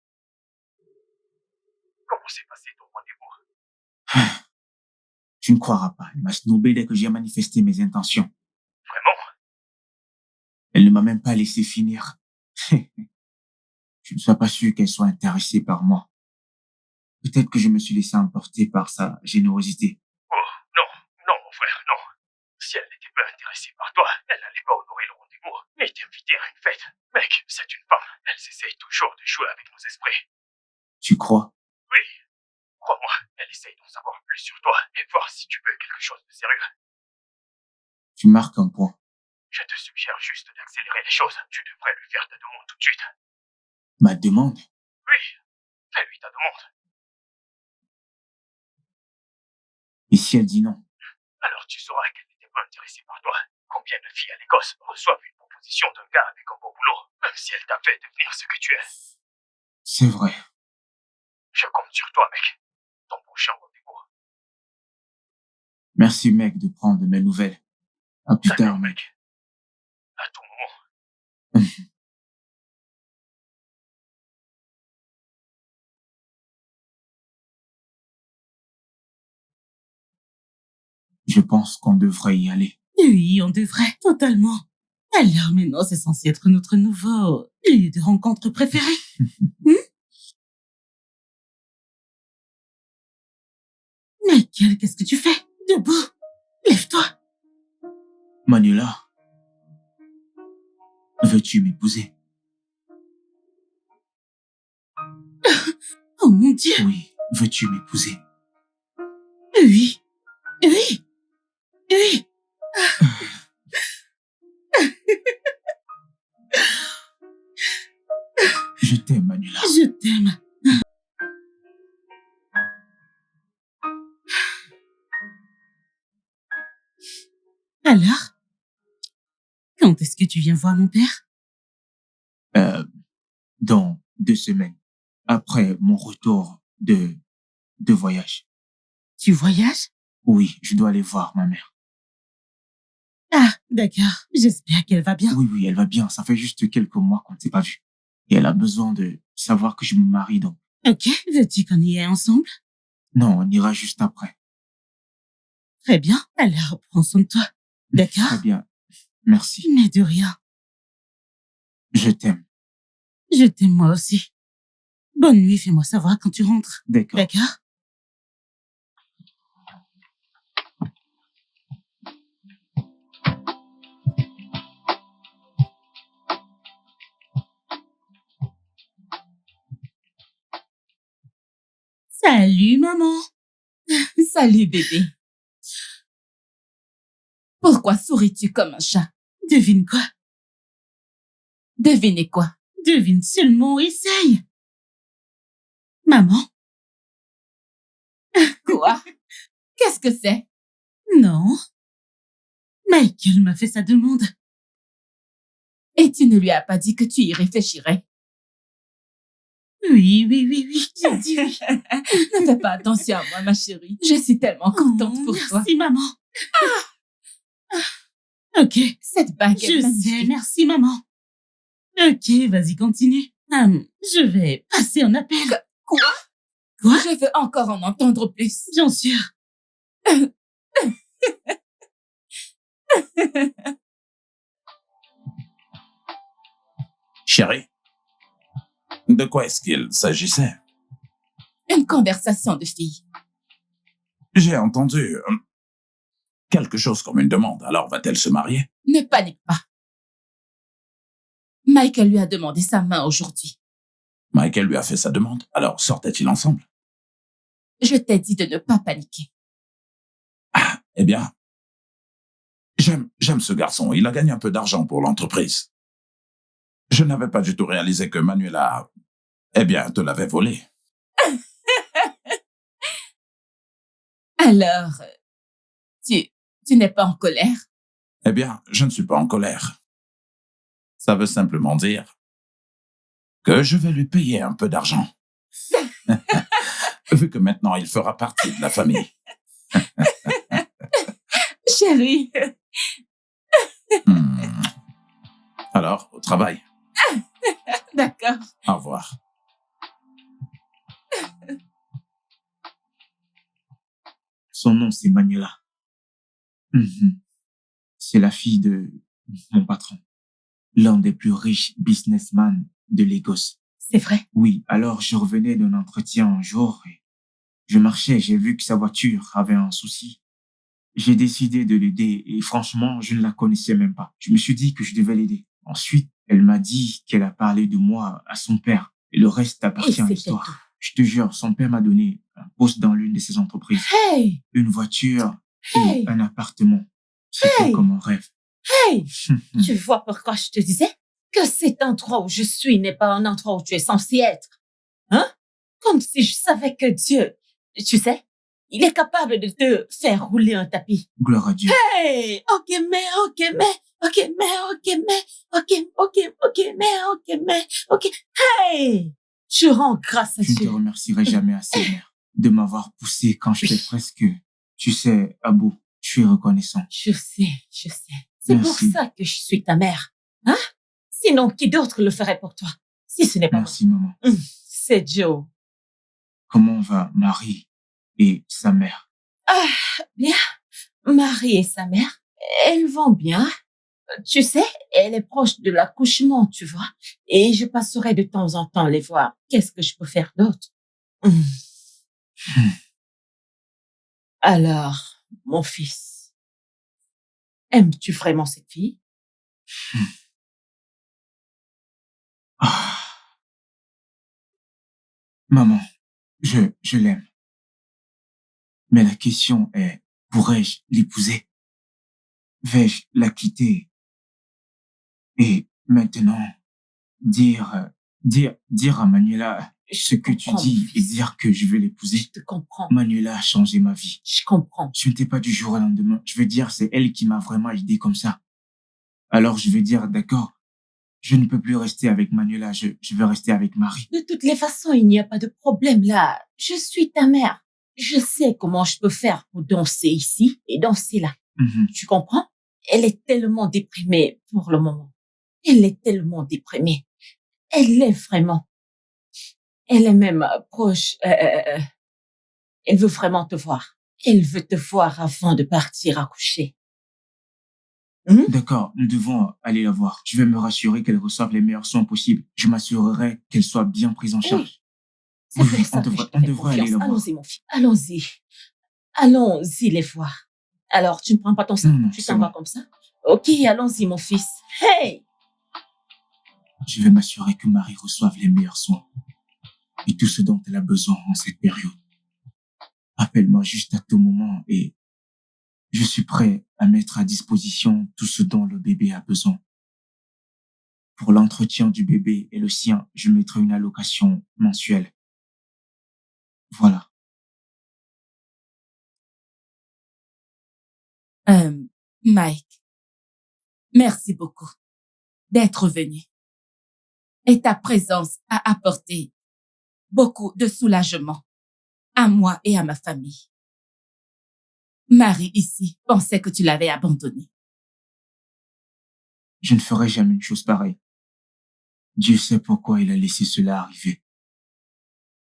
F: Comment s'est passé ton rendez-vous?
C: Tu ne croiras pas. Elle m'a snobé dès que j'ai manifesté mes intentions.
F: Vraiment?
C: Elle ne m'a même pas laissé finir. Je ne suis pas sûr qu'elle soit intéressée par moi. Peut-être que je me suis laissé emporter par sa générosité.
F: Oh, non, mon frère, non. Si elle n'était pas intéressée par toi, elle n'allait pas honorer le rendez-vous, mais t'inviter à une fête. Mec, c'est une femme. Elle essaye toujours de jouer avec nos esprits.
C: Tu crois?
F: Oui. Crois-moi, elle essaye d'en savoir plus sur toi et voir si tu veux quelque chose de sérieux.
C: Tu marques un point.
F: Je te suggère juste d'accélérer les choses. Tu devrais lui faire ta demande tout de suite.
C: Ma demande?
F: Oui, fais-lui ta demande.
C: Et si elle dit non?
F: Alors tu sauras qu'elle n'était pas intéressée par toi. Combien de filles à l'Écosse reçoivent une proposition d'un gars avec un beau boulot, même si elle t'a fait devenir ce que tu es?
C: C'est vrai.
F: Je compte sur toi, mec. Ton prochain rendez-vous.
C: Merci, mec, de prendre mes nouvelles. À plus tard, mec.
F: À tout moment.
C: Je pense qu'on devrait y aller.
D: Oui, on devrait, totalement. Alors maintenant, c'est censé être notre nouveau lieu de rencontre préféré. Michael, qu'est-ce que tu fais? Debout. Lève-toi.
C: Manuela, veux-tu m'épouser?
D: Oh mon Dieu.
C: Oui, veux-tu m'épouser?
D: Oui. Oui. Oui.
C: Je t'aime, Manuela.
D: Je t'aime. Alors, quand est-ce que tu viens voir mon père?
C: Dans 2 semaines, après mon retour de voyage.
D: Tu voyages?
C: Oui, je dois aller voir ma mère.
D: Ah, d'accord. J'espère qu'elle va bien.
C: Oui, elle va bien. Ça fait juste quelques mois qu'on ne s'est pas vu. Et elle a besoin de savoir que je me marie, donc.
D: Ok, veux-tu qu'on y aille ensemble?
C: Non, on ira juste après.
D: Très bien. Alors, prends soin de toi. D'accord?
C: Très bien. Merci.
D: Mais de rien.
C: Je t'aime.
D: Je t'aime moi aussi. Bonne nuit, fais-moi savoir quand tu rentres.
C: D'accord.
D: D'accord? Salut, maman.
A: Salut, bébé. Pourquoi souris-tu comme un chat?
D: Devine quoi?
A: Devinez quoi?
D: Devine seulement, essaye. Maman?
A: Quoi? Qu'est-ce que c'est?
D: Non. Michael m'a fait sa demande.
A: Et tu ne lui as pas dit que tu y réfléchirais?
D: Oui, j'ai dit oui.
A: Ne fais pas attention à moi, ma chérie. Je suis tellement contente pour toi.
D: Merci, maman. Ok.
A: Cette bague est
D: Je sais,
A: magnifique.
D: merci, maman. Ok, vas-y, continue. Je vais passer un appel.
A: Quoi?
D: Quoi?
A: Je veux encore en entendre plus.
D: Bien sûr.
G: Chérie, de quoi est-ce qu'il s'agissait?
A: Une conversation de filles.
G: J'ai entendu quelque chose comme une demande. Alors va-t-elle se marier?
A: Ne panique pas. Michael lui a demandé sa main aujourd'hui.
G: Michael lui a fait sa demande. Alors sortaient-ils ensemble?
A: Je t'ai dit de ne pas paniquer.
G: Ah, eh bien, j'aime ce garçon. Il a gagné un peu d'argent pour l'entreprise. Je n'avais pas du tout réalisé que Manuela, eh bien, te l'avait volé.
A: Alors, tu n'es pas en colère?
G: Eh bien, je ne suis pas en colère. Ça veut simplement dire que je vais lui payer un peu d'argent. Vu que maintenant, il fera partie de la famille.
A: Chérie.
G: Alors, au travail.
A: D'accord.
G: Au revoir.
C: Son nom, c'est Manuela. C'est la fille de mon patron, l'un des plus riches businessmen de Lagos.
A: C'est vrai?
C: Oui, alors je revenais d'un entretien un jour et je marchais, j'ai vu que sa voiture avait un souci. J'ai décidé de l'aider et franchement, je ne la connaissais même pas. Je me suis dit que je devais l'aider. Ensuite, elle m'a dit qu'elle a parlé de moi à son père et le reste appartient à l'histoire. Je te jure, son père m'a donné un poste dans l'une de ses entreprises.
A: Hey!
C: Une voiture
A: Hey!
C: et un appartement. C'était
D: Hey!
C: comme un rêve.
D: Hey! Tu vois pourquoi je te disais que cet endroit où je suis n'est pas un endroit où tu es censé être. Hein? Comme si je savais que Dieu, tu sais, il est capable de te faire rouler un tapis.
C: Gloire à Dieu.
D: Hey! Ok, hey! Je rends grâce à
C: Je ne te
D: Dieu.
C: remercierai jamais assez, mère, de m'avoir poussé quand j'étais presque... Tu sais, Abou, je suis reconnaissant.
D: Je sais. C'est pour
C: Merci.
D: ça que je suis ta mère. Hein? Sinon, qui d'autre le ferait pour toi? Si ce n'est pas moi.
C: Merci, maman.
D: C'est Joe.
C: Comment va Marie et sa mère?
D: Ah, bien. Marie et sa mère, elles vont bien. Tu sais, elle est proche de l'accouchement, tu vois. Et je passerai de temps en temps les voir. Qu'est-ce que je peux faire d'autre? Alors, mon fils, aimes-tu vraiment cette fille?
C: Ah. Maman, je l'aime. Mais la question est, pourrais-je l'épouser? Vais-je la quitter? Et maintenant, dire Dire à Manuela ce que tu
D: comprends, mon
C: dis et
D: fils.
C: dire que je vais l'épouser.
D: Je te comprends.
C: Manuela a changé ma vie.
D: Je comprends.
C: Ce n'était pas du jour au lendemain. Je veux dire, c'est elle qui m'a vraiment aidé comme ça. Alors je vais dire, d'accord, je ne peux plus rester avec Manuela, je vais rester avec Marie.
D: De toutes les façons, il n'y a pas de problème là. Je suis ta mère. Je sais comment je peux faire pour danser ici et danser là.
C: Mhm.
D: Tu comprends? Elle est tellement déprimée pour le moment. Elle est tellement déprimée. Elle l'est vraiment. Elle est même proche. Elle veut vraiment te voir. Elle veut te voir avant de partir accoucher.
C: D'accord, nous devons aller la voir. Je vais me rassurer qu'elle reçoive les meilleurs soins possibles. Je m'assurerai qu'elle soit bien prise en charge.
D: C'est
C: Oui,
D: pour ça
C: on
D: que je
C: devrait-
D: te
C: on
D: fais
C: devrait aller
D: confiance.
C: la voir.
D: Allons-y, mon fils. Allons-y. Allons-y les voir. Alors, tu ne prends pas ton sac?
C: Non,
D: Tu
C: c'est
D: t'en vas
C: bon.
D: comme ça? Ok, allons-y, mon fils. Hey!
C: Je vais m'assurer que Marie reçoive les meilleurs soins et tout ce dont elle a besoin en cette période. Appelle-moi juste à tout moment et je suis prêt à mettre à disposition tout ce dont le bébé a besoin. Pour l'entretien du bébé et le sien, je mettrai une allocation mensuelle. Voilà.
A: Mike, merci beaucoup d'être venu. Et ta présence a apporté beaucoup de soulagement à moi et à ma famille. Marie ici pensait que tu l'avais abandonnée.
C: Je ne ferai jamais une chose pareille. Dieu sait pourquoi il a laissé cela arriver.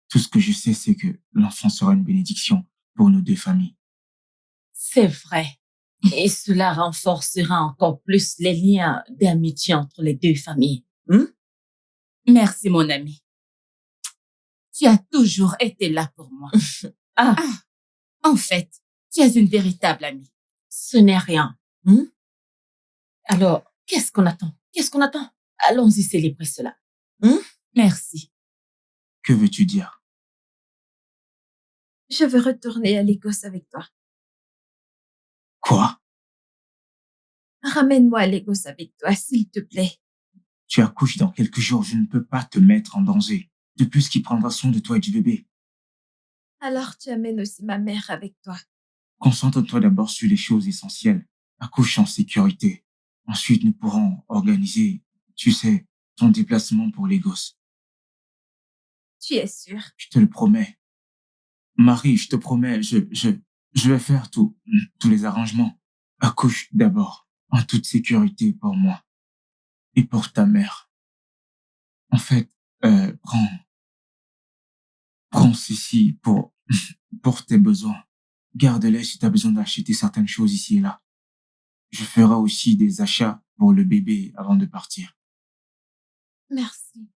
C: Tout ce que je sais, c'est que l'enfant sera une bénédiction pour nos deux familles.
D: C'est vrai. Et cela renforcera encore plus les liens d'amitié entre les deux familles.
A: Merci, mon ami. Tu as toujours été là pour moi.
D: Ah,
A: En fait, tu es une véritable amie.
D: ce n'est rien. Alors, qu'est-ce qu'on attend? Qu'est-ce qu'on attend? Allons-y célébrer cela.
A: Merci.
C: Que veux-tu dire?
B: Je veux retourner à Lagos avec toi.
C: Quoi?
B: Ramène-moi à Lagos avec toi, s'il te plaît.
C: Tu accouches dans quelques jours, je ne peux pas te mettre en danger. De plus, qui prendra soin de toi et du bébé?
B: Alors tu amènes aussi ma mère avec toi.
C: Concentre-toi d'abord sur les choses essentielles. Accouche en sécurité. Ensuite, nous pourrons organiser, tu sais, ton déplacement pour les gosses.
B: Tu es sûr?
C: Je te le promets. Marie, je te promets, je vais faire tous les arrangements. Accouche d'abord, en toute sécurité pour moi et pour ta mère. En fait, prends ceci pour tes besoins. Garde-les si tu as besoin d'acheter certaines choses ici et là. Je ferai aussi des achats pour le bébé avant de partir.
B: Merci.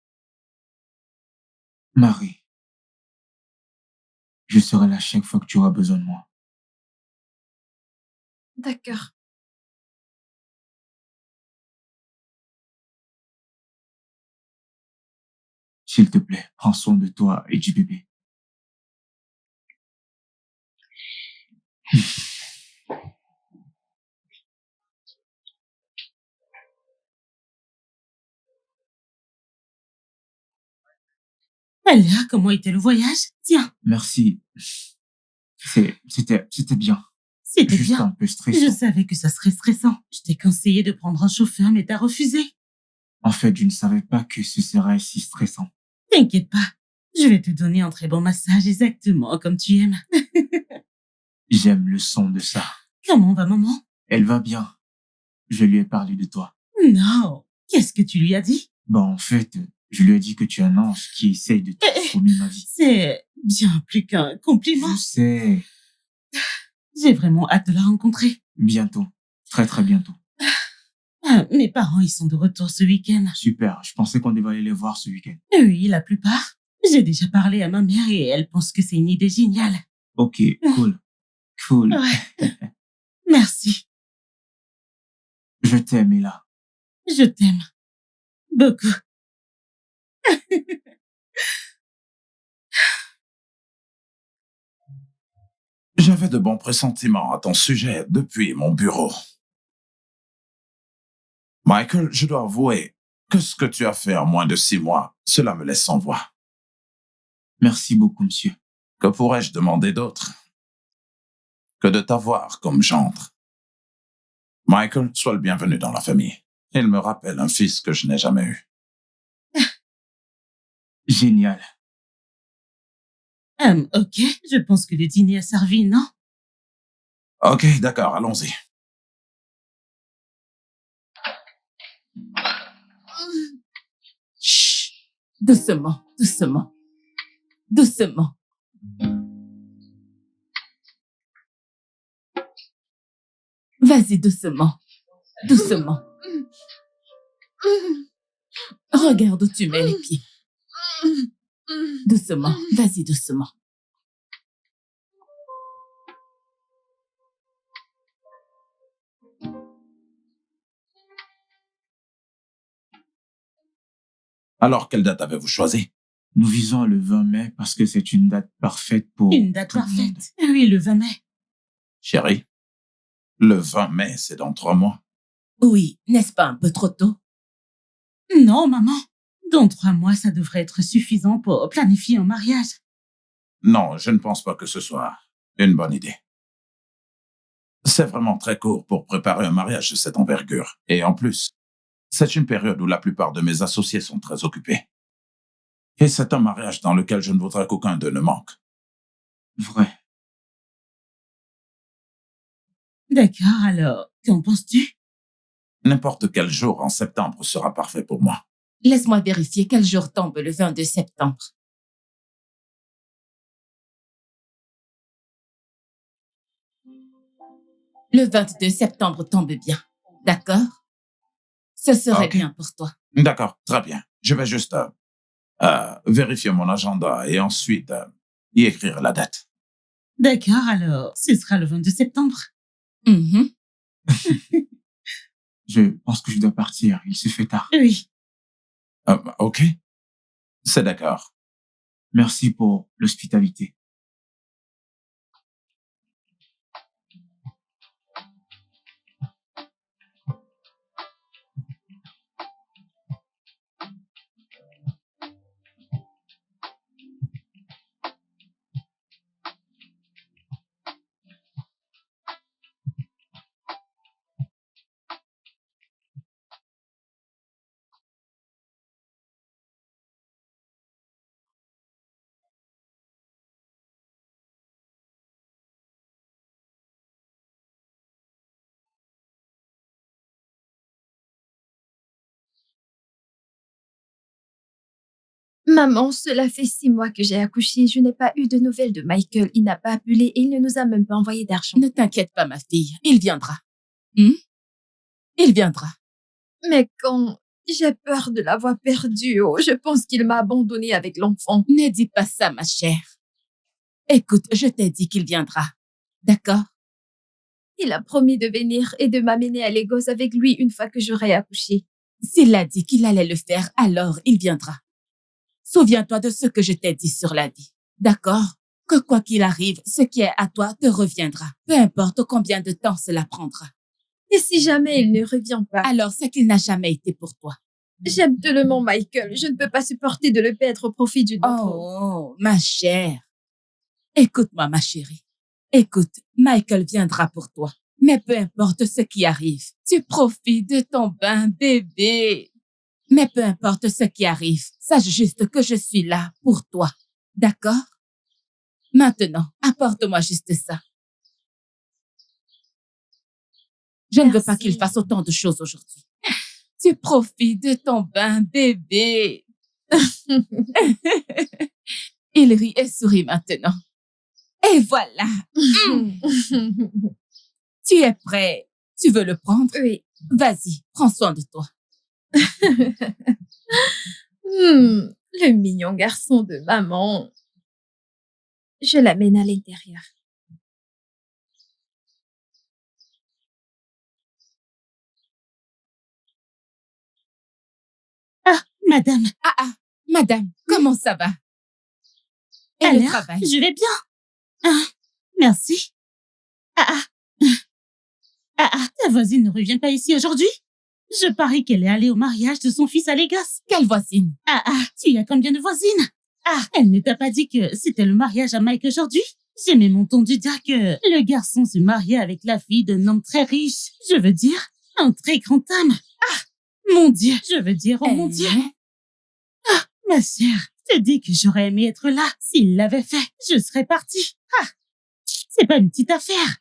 C: Marie, je serai là chaque fois que tu auras besoin de moi.
B: D'accord.
C: S'il te plaît, prends soin de toi et du bébé.
D: Alors, comment était le voyage? Tiens,
C: Merci. C'était bien.
D: c'était
C: Juste
D: bien.
C: un peu
D: Je
C: stressant.
D: savais que ça serait stressant. Je t'ai conseillé de prendre un chauffeur, mais t'as refusé.
C: En fait, je ne savais pas que ce serait si stressant.
D: T'inquiète pas. Je vais te donner un très bon massage exactement comme tu aimes.
C: J'aime le son de ça.
D: Comment va maman?
C: Elle va bien. Je lui ai parlé de toi.
D: Non. Qu'est-ce que tu lui as dit?
C: Bon, en fait, je lui ai dit que tu es un ange qui essaye de transformer ma vie.
D: C'est bien plus qu'un compliment.
C: Je sais.
D: J'ai vraiment hâte de la rencontrer.
C: Bientôt. Très très bientôt.
D: Ah, mes parents, ils sont de retour ce week-end.
C: Super. Je pensais qu'on devait aller les voir ce week-end.
D: Oui, la plupart. J'ai déjà parlé à ma mère et elle pense que c'est une idée géniale.
C: Ok, cool. Cool.
D: Ouais. Merci.
C: Je t'aime, Ella.
D: Je t'aime. Beaucoup.
G: J'avais de bons pressentiments à ton sujet depuis mon bureau. Michael, je dois avouer, que ce que tu as fait en moins de 6 mois, cela me laisse sans voix.
C: Merci beaucoup, monsieur.
G: Que pourrais-je demander d'autre que de t'avoir comme gendre? Michael, sois le bienvenu dans la famille. Il me rappelle un fils que je n'ai jamais eu.
C: Génial.
D: Ok, je pense que le dîner a servi, non?
G: Ok, d'accord, allons-y.
A: Chut. Doucement, doucement. Doucement. Vas-y, doucement. Doucement. Regarde où tu mets les pieds. Doucement. Vas-y, doucement.
G: Alors, quelle date avez-vous choisi?
C: Nous visons le 20 mai parce que c'est une date parfaite pour
D: Une date
C: tout le monde.
D: parfaite. Oui, le 20 mai.
G: Chérie, le 20 mai, c'est dans 3 mois.
A: Oui, n'est-ce pas un peu trop tôt?
D: Non, maman. Dans 3 mois, ça devrait être suffisant pour planifier un mariage.
G: Non, je ne pense pas que ce soit une bonne idée. C'est vraiment très court pour préparer un mariage de cette envergure. Et en plus, c'est une période où la plupart de mes associés sont très occupés. Et c'est un mariage dans lequel je ne voudrais qu'aucun d'eux ne manque.
C: Vrai.
D: D'accord, alors, qu'en penses-tu?
G: N'importe quel jour en septembre sera parfait pour moi.
A: Laisse-moi vérifier quel jour tombe le 22 septembre. Le 22 septembre tombe bien. D'accord? Ce serait
G: Ok.
A: bien pour toi.
G: D'accord, très bien. Je vais juste vérifier mon agenda et ensuite y écrire la date.
D: D'accord, alors, ce sera le 22 septembre.
A: Mhm.
C: Je pense que je dois partir. Il se fait tard.
D: Oui.
G: Ok, c'est d'accord.
C: Merci pour l'hospitalité.
B: Maman, cela fait 6 mois que j'ai accouché. Je n'ai pas eu de nouvelles de Michael. Il n'a pas appelé et il ne nous a même pas envoyé d'argent.
A: Ne t'inquiète pas, ma fille. Il viendra. Il viendra.
B: Mais quand j'ai peur de l'avoir perdu, oh, je pense qu'il m'a abandonnée avec l'enfant.
A: Ne dis pas ça, ma chère. Écoute, je t'ai dit qu'il viendra. D'accord?
B: Il a promis de venir et de m'amener à Lagos avec lui une fois que j'aurai accouché.
A: S'il a dit qu'il allait le faire, alors il viendra. Souviens-toi de ce que je t'ai dit sur la vie. D'accord? Que quoi qu'il arrive, ce qui est à toi te reviendra. Peu importe combien de temps cela prendra.
B: Et si jamais il ne revient pas?
A: Alors c'est qu'il n'a jamais été pour toi.
B: J'aime tellement Michael. Je ne peux pas supporter de le perdre au profit d'une autre.
A: Oh, ma chère. Écoute-moi, ma chérie. Écoute, Michael viendra pour toi. Mais peu importe ce qui arrive, tu profites de ton bain, bébé. Mais peu importe ce qui arrive, sache juste que je suis là pour toi. D'accord? Maintenant, apporte-moi juste ça. Je ne veux pas qu'il fasse autant de choses aujourd'hui. Tu profites de ton bain, bébé. Il rit et sourit maintenant. Et voilà. Tu es prêt? Tu veux le prendre?
B: Oui.
A: Vas-y, prends soin de toi.
B: Le mignon garçon de maman. Je l'amène à l'intérieur.
D: Ah, madame.
A: Madame, comment ça va? Et
D: Alors,
A: le travail?
D: je vais bien. Merci. Ta voisine ne revient pas ici aujourd'hui? Je parie qu'elle est allée au mariage de son fils à Lagos.
A: Quelle voisine?
D: Tu as combien de voisines? Elle ne t'a pas dit que c'était le mariage à Mike aujourd'hui? J'ai même entendu dire que le garçon se mariait avec la fille d'un homme très riche. Je veux dire, un très grand homme. Mon Dieu, je veux dire, oh mon Dieu. Ma sœur, je te dis que j'aurais aimé être là. S'il l'avait fait, je serais partie. C'est pas une petite affaire.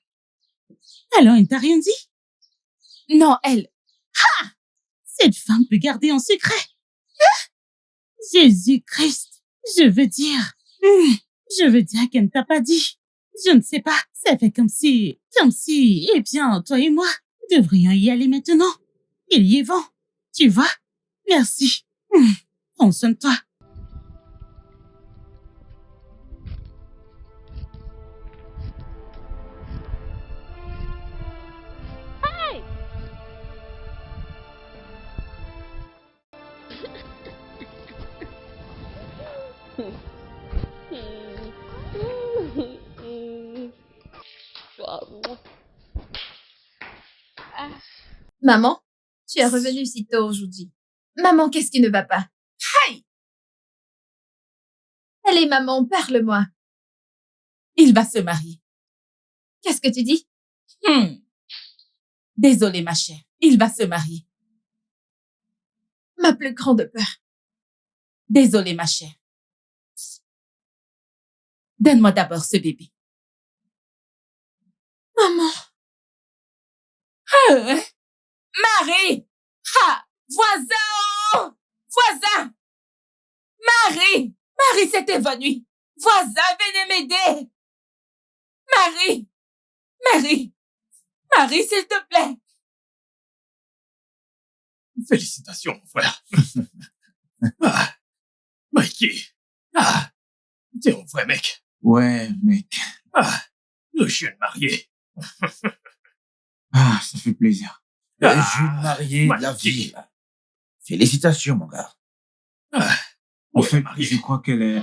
D: Alors, il t'a rien dit?
A: Non, elle.
D: Cette femme peut garder en secret. Jésus-Christ, je veux dire qu'elle ne t'a pas dit. Je ne sais pas, ça fait comme si, eh bien, toi et moi, devrions y aller maintenant. Il y est vent, tu vois? Merci. Prends soin de toi.
B: Maman, tu es revenue si tôt aujourd'hui. Maman, qu'est-ce qui ne va pas? Aïe! Allez, maman, parle-moi.
A: Il va se marier.
B: Qu'est-ce que tu dis?
A: Désolée, ma chère. Il va se marier.
B: Ma plus grande peur.
A: Désolée, ma chère. Donne-moi d'abord ce bébé.
B: Maman.
A: Marie! Voisin! Voisin! Marie! Marie s'est évanouie. Voisin, venez m'aider. Marie! Marie, s'il te plaît.
F: Félicitations, mon frère. Mikey. T'es un vrai mec.
C: Ouais, mec.
F: Le jeune marié.
C: Ça fait plaisir.
H: Le jeune marié de la ville. Félicitations, mon gars.
C: En fait, je crois qu'elle est...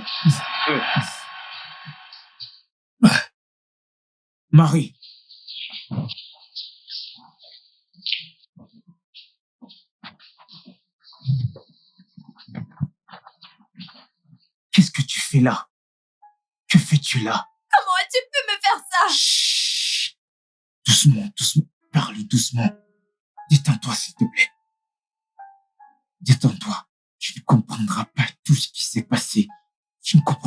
C: Marie. Qu'est-ce que tu fais là? Que fais-tu là?
B: Comment as-tu pu me faire ça?
C: Chut. Doucement. Parle doucement. Détends-toi, s'il te plaît. Détends-toi. Tu ne comprendras pas tout ce qui s'est passé.
B: Michael,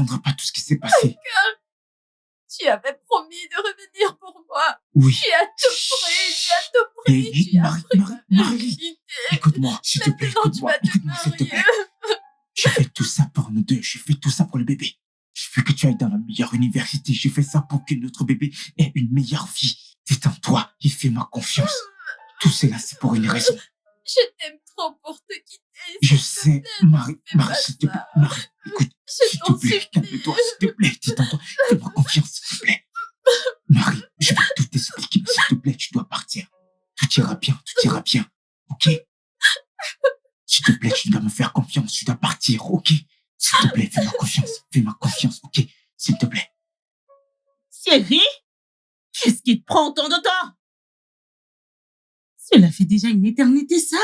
B: tu avais promis de revenir pour moi.
C: Oui.
B: Tu as tout pris. Tu as pris ma virginité.
C: Écoute-moi, s'il te plaît,
B: Maintenant,
C: écoute-moi, s'il te plaît. Je fais tout ça pour nous deux. Je fais tout ça pour le bébé. Je veux que tu ailles dans la meilleure université. Je fais ça pour que notre bébé ait une meilleure vie. Détends-toi et fais-moi confiance. Tout cela, c'est pour une raison.
B: Je t'aime trop pour te quitter.
C: Je sais, Marie, s'il te plaît. Marie, écoute, s'il te plaît,
B: supplie.
C: calme-toi, s'il te plaît. Détends-toi. Fais-moi confiance, s'il te plaît. Marie, je vais tout t'expliquer. S'il te plaît, tu dois partir. Tout ira bien. Ok? S'il te plaît, tu dois me faire confiance. Tu dois partir, ok? S'il te plaît, fais-moi confiance, ok? S'il te plaît.
D: Chérie, qu'est-ce qui te prend autant de temps? Cela fait déjà une éternité, ça.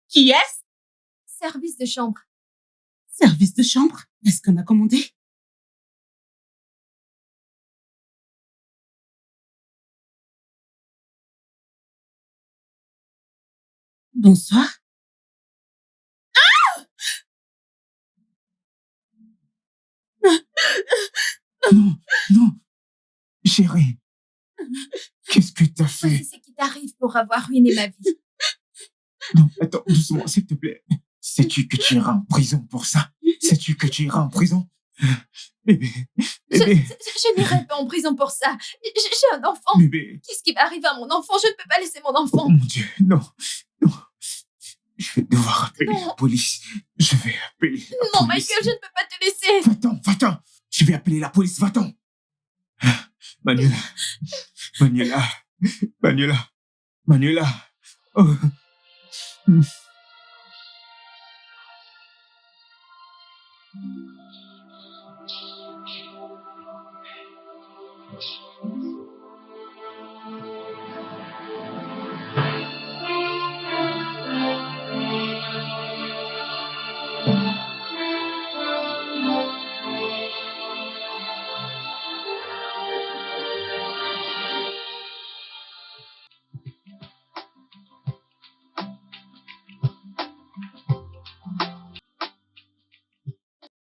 D: Qui est-ce?
B: Service de chambre.
D: Service de chambre? Est-ce qu'on a commandé? Bonsoir.
C: Non, chérie. Qu'est-ce que t'as fait?
B: C'est ce qui t'arrive pour avoir ruiné ma vie.
C: Non, attends, doucement, s'il te plaît. Sais-tu que tu iras en prison pour ça? Sais-tu que tu iras en prison? Bébé.
B: Je n'irai pas en prison pour ça. J'ai un enfant.
C: Bébé.
B: Qu'est-ce qui va arriver à mon enfant? Je ne peux pas laisser mon enfant.
C: Oh mon Dieu, non. Je vais devoir appeler la police. Je vais appeler la police.
B: Non, Michael, je ne peux pas te laisser.
C: Va-t'en. Je vais appeler la police, va-t'en. Manuela. Oh.